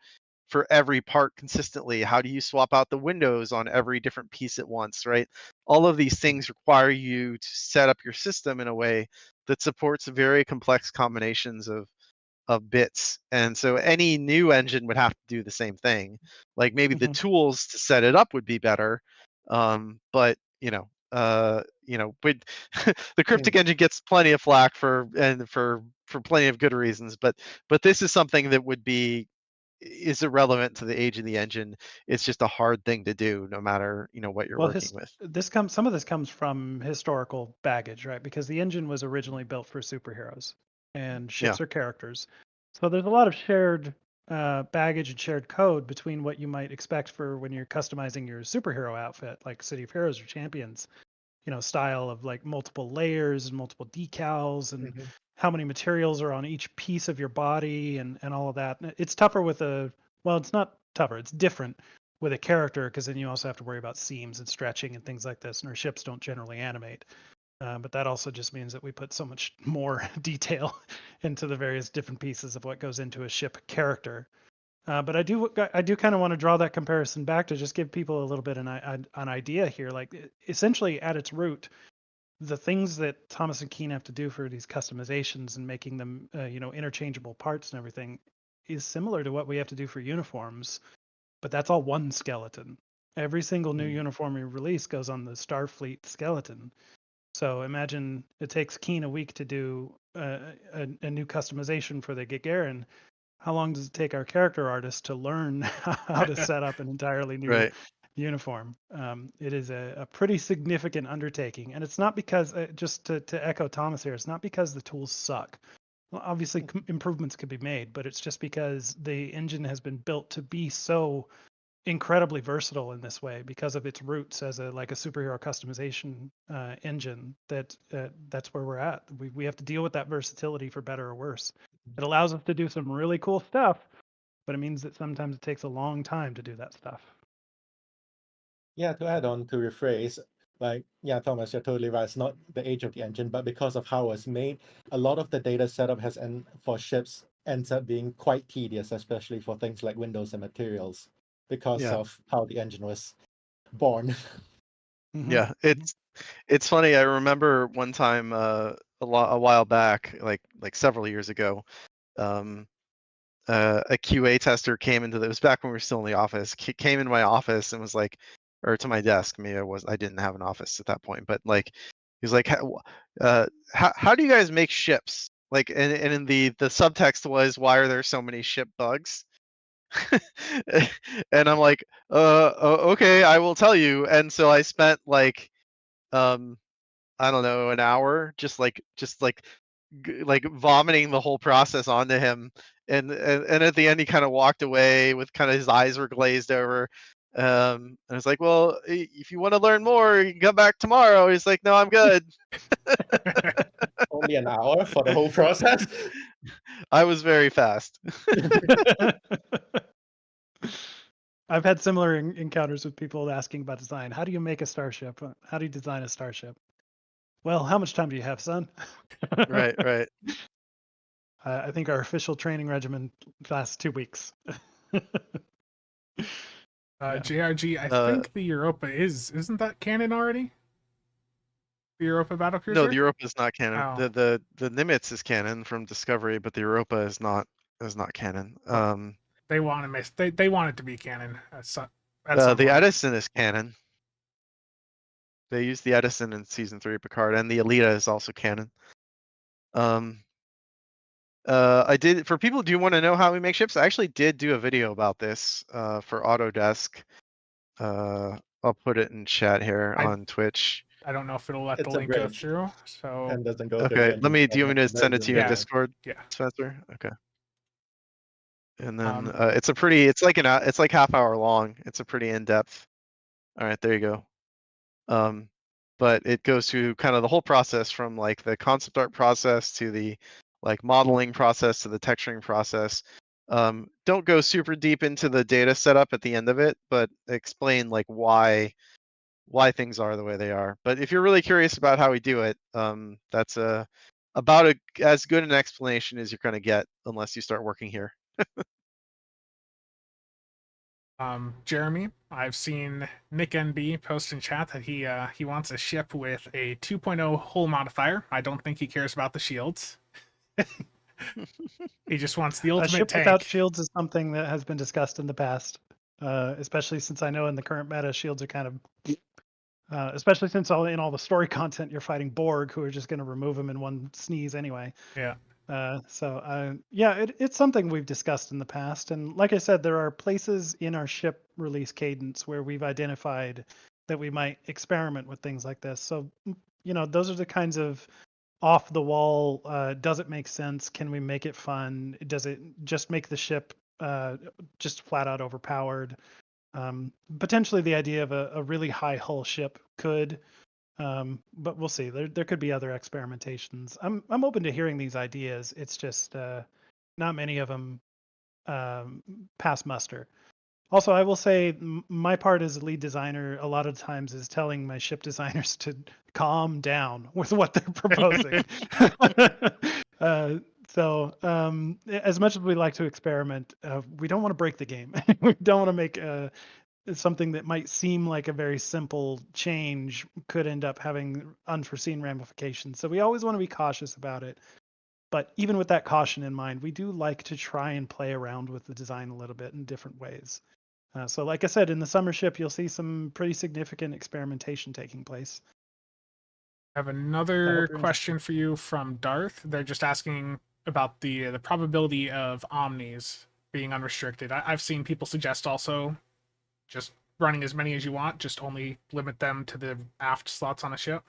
for every part consistently? How do you swap out the windows on every different piece at once, right? All of these things require you to set up your system in a way that supports very complex combinations of bits. And so any new engine would have to do the same thing. Like maybe the tools to set it up would be better. But but the cryptic engine gets plenty of flack for plenty of good reasons. But this is something that is irrelevant to the age of the engine. It's just a hard thing to do, no matter what you're working with. Some of this comes from historical baggage, right? Because the engine was originally built for superheroes, and ships are characters. So there's a lot of shared baggage and shared code between what you might expect for when you're customizing your superhero outfit, like City of Heroes or Champions, style of like multiple layers and multiple decals and how many materials are on each piece of your body and all of that. It's tougher with it's not tougher, it's different with a character, because then you also have to worry about seams and stretching and things like this, and our ships don't generally animate. But that also just means that we put so much more detail into the various different pieces of what goes into a ship character. But I do kind of want to draw that comparison back to just give people a little bit an idea here. Like, essentially at its root, the things that Thomas and Keene have to do for these customizations and making them interchangeable parts and everything is similar to what we have to do for uniforms, but that's all one skeleton. Every single new uniform we release goes on the Starfleet skeleton. So imagine it takes Keene a week to do a new customization for the Gagarin. How long does it take our character artist to learn how to set up an entirely new uniform? It is a pretty significant undertaking, and it's not because, just to echo Thomas here, it's not because the tools suck. Well, obviously improvements could be made, but it's just because the engine has been built to be so incredibly versatile in this way because of its roots as a superhero customization engine. That's where we're at. We have to deal with that versatility for better or worse. It allows us to do some really cool stuff, but it means that sometimes it takes a long time to do that stuff. Yeah, to add on to rephrase, Thomas, you're totally right. It's not the age of the engine, but because of how it was made, a lot of the data setup for ships ends up being quite tedious, especially for things like windows and materials, because of how the engine was born. Yeah, it's funny. I remember one time a while back, like several years ago, a QA tester came into it was back when we were still in the office. Came into my office and was like, or to my desk. Maybe I didn't have an office at that point, but like he was like, how do you guys make ships? Like, and in the subtext was, why are there so many ship bugs? And I'm like, okay, I will tell you. And so I spent like I don't know, an hour just like vomiting the whole process onto him, and at the end he kind of walked away with kind of his eyes were glazed over. And I was like, well, if you want to learn more, you can come back tomorrow. He's like, no, I'm good. Only an hour for the whole process? I was very fast. I've had similar encounters with people asking about design. How do you make a starship? How do you design a starship? Well, how much time do you have, son? Right, right. I think our official training regimen lasts 2 weeks. Yeah. JRG, I Uh, think the Europa isn't that canon already? The Europa No, battlecruiser? the Europa is not canon. Oh. The Nimitz is canon from Discovery, but the Europa is not canon. Well, they want to miss. They want it to be canon at some The point. Edison is canon. They used the Edison in season 3 of Picard, and the Alita is also canon. I did, for people who do want to know how we make ships, I actually did do a video about this for Autodesk. I'll put it in chat here on Twitch. I don't know if it'll let the It's a link go bridge. through. So And doesn't go to Okay, Vandy do you Shield, want me to that's send it to you in Yeah. Discord, yeah, Spencer? Okay. And then Um, it's like half hour long. It's a pretty in-depth. All right, there you go. But it goes through kind of the whole process from like the concept art process to the like modeling process to the texturing process. Don't go super deep into the data setup at the end of it, but explain like why things are the way they are. But if you're really curious about how we do it, that's about as good an explanation as you're going to get unless you start working here. Jeremy, I've seen Nick NB post in chat that he wants a ship with a 2.0 hull modifier. I don't think he cares about the shields. He just wants the A ultimate ship tank. without shields is something that has been discussed in the past, especially since I know in the current meta, shields are kind of, especially since in all the story content, you're fighting Borg, who are just going to remove them in one sneeze anyway. Yeah. Yeah, it's something we've discussed in the past. And like I said, there are places in our ship release cadence where we've identified that we might experiment with things like this. So, those are the kinds of off the wall, does it make sense? Can we make it fun? Does it just make the ship just flat out overpowered? Potentially the idea of a really high hull ship could, but we'll see. There could be other experimentations. I'm open to hearing these ideas. It's just not many of them pass muster. Also, I will say my part as a lead designer a lot of times is telling my ship designers to calm down with what they're proposing. As much as we like to experiment, we don't want to break the game. We don't want to make something that might seem like a very simple change could end up having unforeseen ramifications. So we always want to be cautious about it. But even with that caution in mind, we do like to try and play around with the design a little bit in different ways. So like I said, in the summer ship, you'll see some pretty significant experimentation taking place. I have another question for you from Darth. They're just asking about the probability of omnis being unrestricted. I've seen people suggest also just running as many as you want, just only limit them to the aft slots on a ship.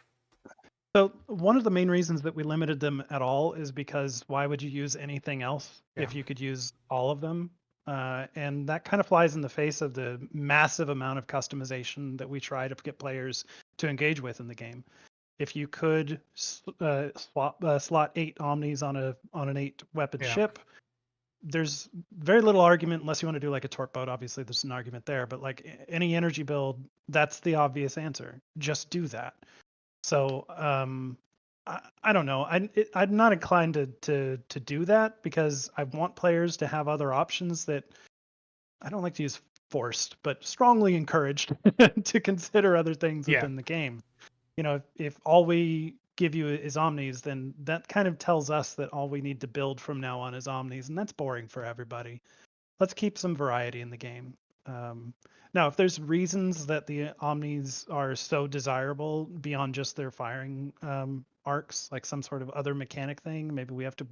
So one of the main reasons that we limited them at all is because why would you use anything else if you could use all of them? And that kind of flies in the face of the massive amount of customization that we try to get players to engage with in the game. If you could slot 8 omnis on an 8 weapon ship, there's very little argument unless you want to do like a torp boat. Obviously, there's an argument there, but like any energy build, that's the obvious answer. Just do that. So I don't know. I'm not inclined to do that because I want players to have other options that I don't like to use forced, but strongly encouraged to consider other things within the game. If all we give you is omnis, then that kind of tells us that all we need to build from now on is omnis, and that's boring for everybody. Let's keep some variety in the game. Now, if there's reasons that the omnis are so desirable beyond just their firing arcs, like some sort of other mechanic thing, maybe we have to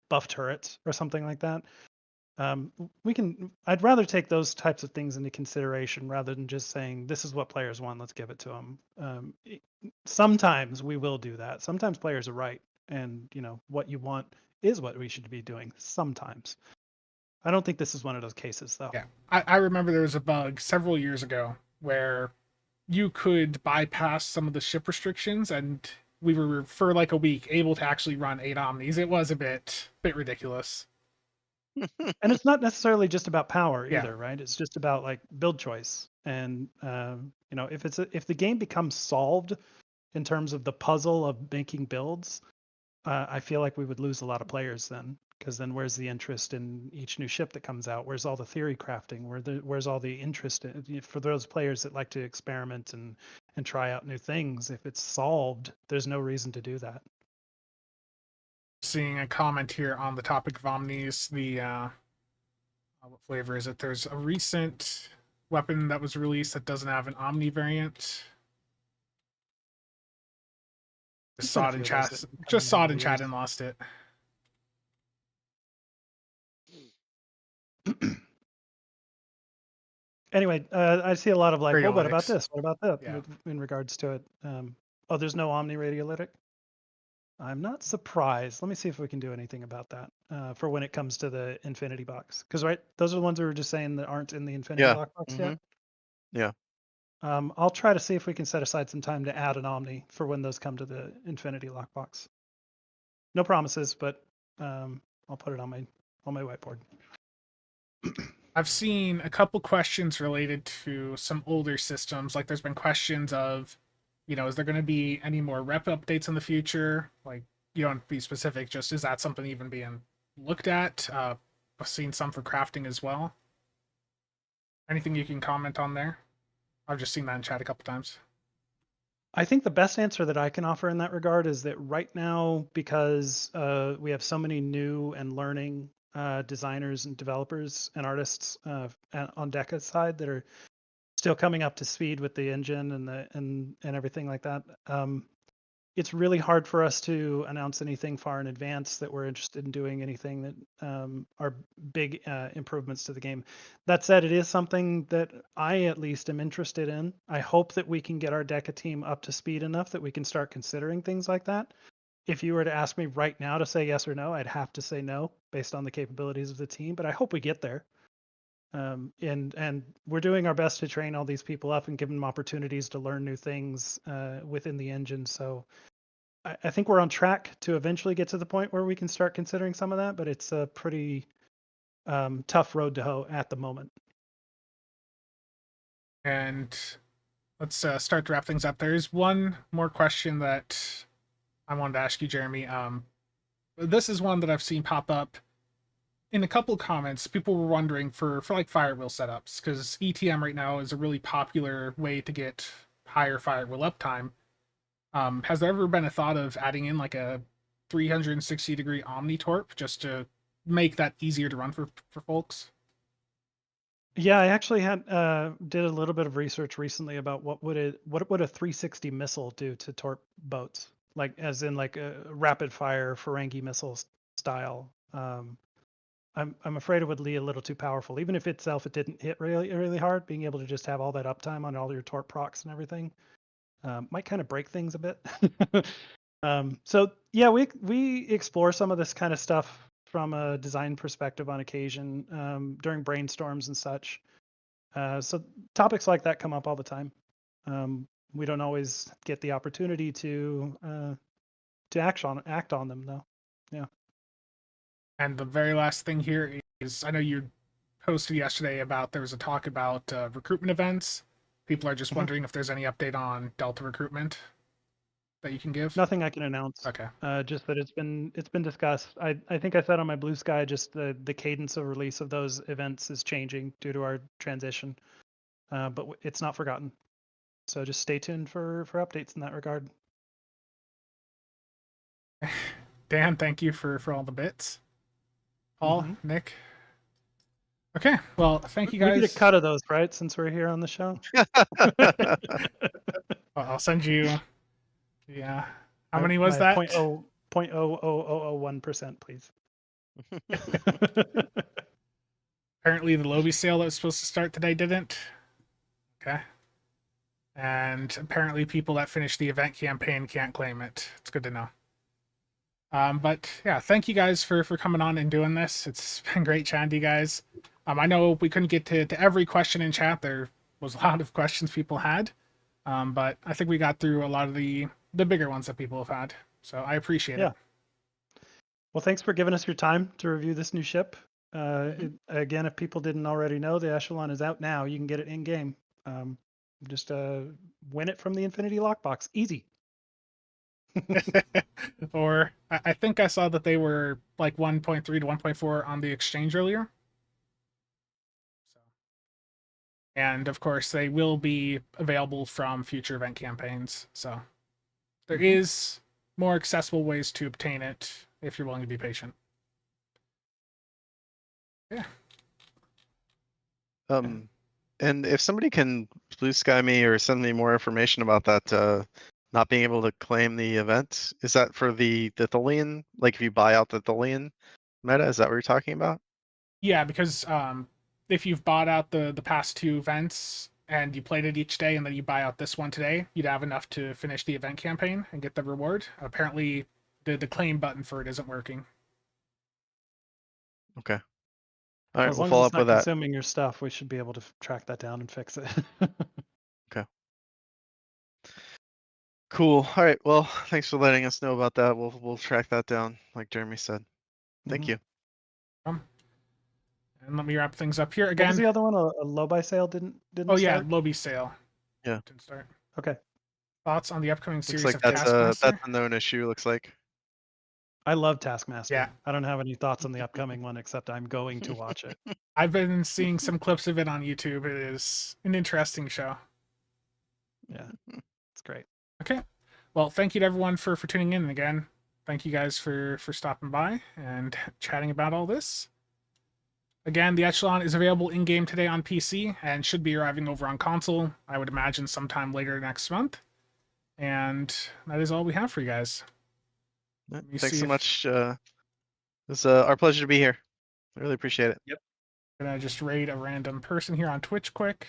buff turrets or something like that. I'd rather take those types of things into consideration rather than just saying, this is what players want, let's give it to them. Sometimes we will do that. Sometimes players are right. And, what you want is what we should be doing sometimes. I don't think this is one of those cases, though. Yeah, I remember there was a bug several years ago where you could bypass some of the ship restrictions, and we were for like a week able to actually run 8 omnis. It was a bit ridiculous. And it's not necessarily just about power Yeah. either, right? It's just about like build choice. And you know, if the game becomes solved in terms of the puzzle of making builds, I feel like we would lose a lot of players then, because then where's the interest in each new ship that comes out? Where's all the theory crafting? Where's all the interest for those players that like to experiment and try out new things? If it's solved, there's no reason to do that. Seeing a comment here on the topic of omnis, the what flavor is it? There's a recent weapon that was released that doesn't have an omni variant. Just saw it in chat. Just saw it in chat and lost it. Anyway, I see a lot of like, well, what about Radiolytics. this? What about that? Yeah. In regards to it. Oh, there's no omni radiolytic. I'm not surprised. Let me see if we can do anything about that for when it comes to the Infinity box. Because right, those are the ones we were just saying that aren't in the Infinity lockbox yet. Yeah. I'll try to see if we can set aside some time to add an Omni for when those come to the Infinity lockbox. No promises, but I'll put it on my whiteboard. I've seen a couple questions related to some older systems. Like there's been questions of, you know, is there going to be any more rep updates in the future? Like, you don't be specific, just is that something even being looked at? I've seen some for crafting as well. Anything you can comment on there? I've just seen that in chat a couple times. I think the best answer that I can offer in that regard is that right now, because we have so many new and learning designers and developers and artists on Deca's side that are still coming up to speed with the engine and everything like that. It's really hard for us to announce anything far in advance that we're interested in doing anything that are big improvements to the game. That said, it is something that I at least am interested in. I hope that we can get our Deca team up to speed enough that we can start considering things like that. If you were to ask me right now to say yes or no, I'd have to say no based on the capabilities of the team, but I hope we get there. And we're doing our best to train all these people up and give them opportunities to learn new things within the engine. So I think we're on track to eventually get to the point where we can start considering some of that, but it's a pretty tough road to hoe at the moment. And let's start to wrap things up. There's one more question that I wanted to ask you, Jeremy. This is one that I've seen pop up in a couple of comments. People were wondering for like firewheel setups, because ETM right now is a really popular way to get higher firewheel uptime. Has there ever been a thought of adding in like a 360-degree Omnitorp just to make that easier to run for folks? Yeah, I actually had did a little bit of research recently about what would a 360 missile do to torp boats, like as in like a rapid fire Ferengi missile style. I'm afraid it would be a little too powerful. Even if it didn't hit really hard, being able to just have all that uptime on all your torp procs and everything might kind of break things a bit. So yeah, we explore some of this kind of stuff from a design perspective on occasion during brainstorms and such. So topics like that come up all the time. We don't always get the opportunity to act on them though. Yeah. And the very last thing here is, I know you posted yesterday about there was a talk about recruitment events. People are just wondering if there's any update on Delta recruitment that you can give. Nothing I can announce. Okay. Just that it's been discussed. I think I said on my Blue Sky, just the cadence of release of those events is changing due to our transition, but it's not forgotten. So just stay tuned for updates in that regard. Dan, thank you for all the bits. Paul, Nick. Okay, well, thank you guys. We need a cut of those, right? Since we're here on the show. I'll send you. Yeah. How many was that? 0.00001%, please. Apparently the Lobby sale that was supposed to start today didn't. Okay. And apparently people that finished the event campaign can't claim it. It's good to know. But yeah, thank you guys for coming on and doing this. It's been great chatting to you guys. I know we couldn't get to every question in chat. There was a lot of questions people had. But I think we got through a lot of the bigger ones that people have had. So I appreciate it. Well, thanks for giving us your time to review this new ship. Again, if people didn't already know, the Echelon is out now. You can get it in game. Just win it from the Infinity Lockbox. Easy. Or I think I saw that they were like 1.3 to 1.4 on the exchange earlier. So, and of course, they will be available from future event campaigns. So there is more accessible ways to obtain it if you're willing to be patient. Yeah. And if somebody can blue sky me or send me more information about that, not being able to claim the event, is that for the Tholian? Like if you buy out the Tholian meta, is that what you're talking about? Yeah, because if you've bought out the past 2 events and you played it each day and then you buy out this one today, you'd have enough to finish the event campaign and get the reward. Apparently, the claim button for it isn't working. Okay. All right, As we'll long follow as it's up with not that. consuming your stuff, we should be able to track that down and fix it. Cool. All right. Well, thanks for letting us know about that. We'll track that down, like Jeremy said. Thank you. And let me wrap things up here What was again. the other one? A low buy sale didn't Oh yeah, start? Lobby sale. Yeah. Didn't start. Okay. Thoughts on the upcoming Looks series like of that's Taskmaster? a known issue. Looks like. I love Taskmaster. Yeah. I don't have any thoughts on the upcoming one except I'm going to watch it. I've been seeing some clips of it on YouTube. It is an interesting show. Yeah, it's great. Okay. Well, thank you to everyone for tuning in. And again, thank you guys for stopping by and chatting about all this. Again, the Echelon is available in-game today on PC and should be arriving over on console, I would imagine sometime later next month. And that is all we have for you guys. Thanks so much. It's our pleasure to be here. I really appreciate it. Yep. I'm gonna just raid a random person here on Twitch quick.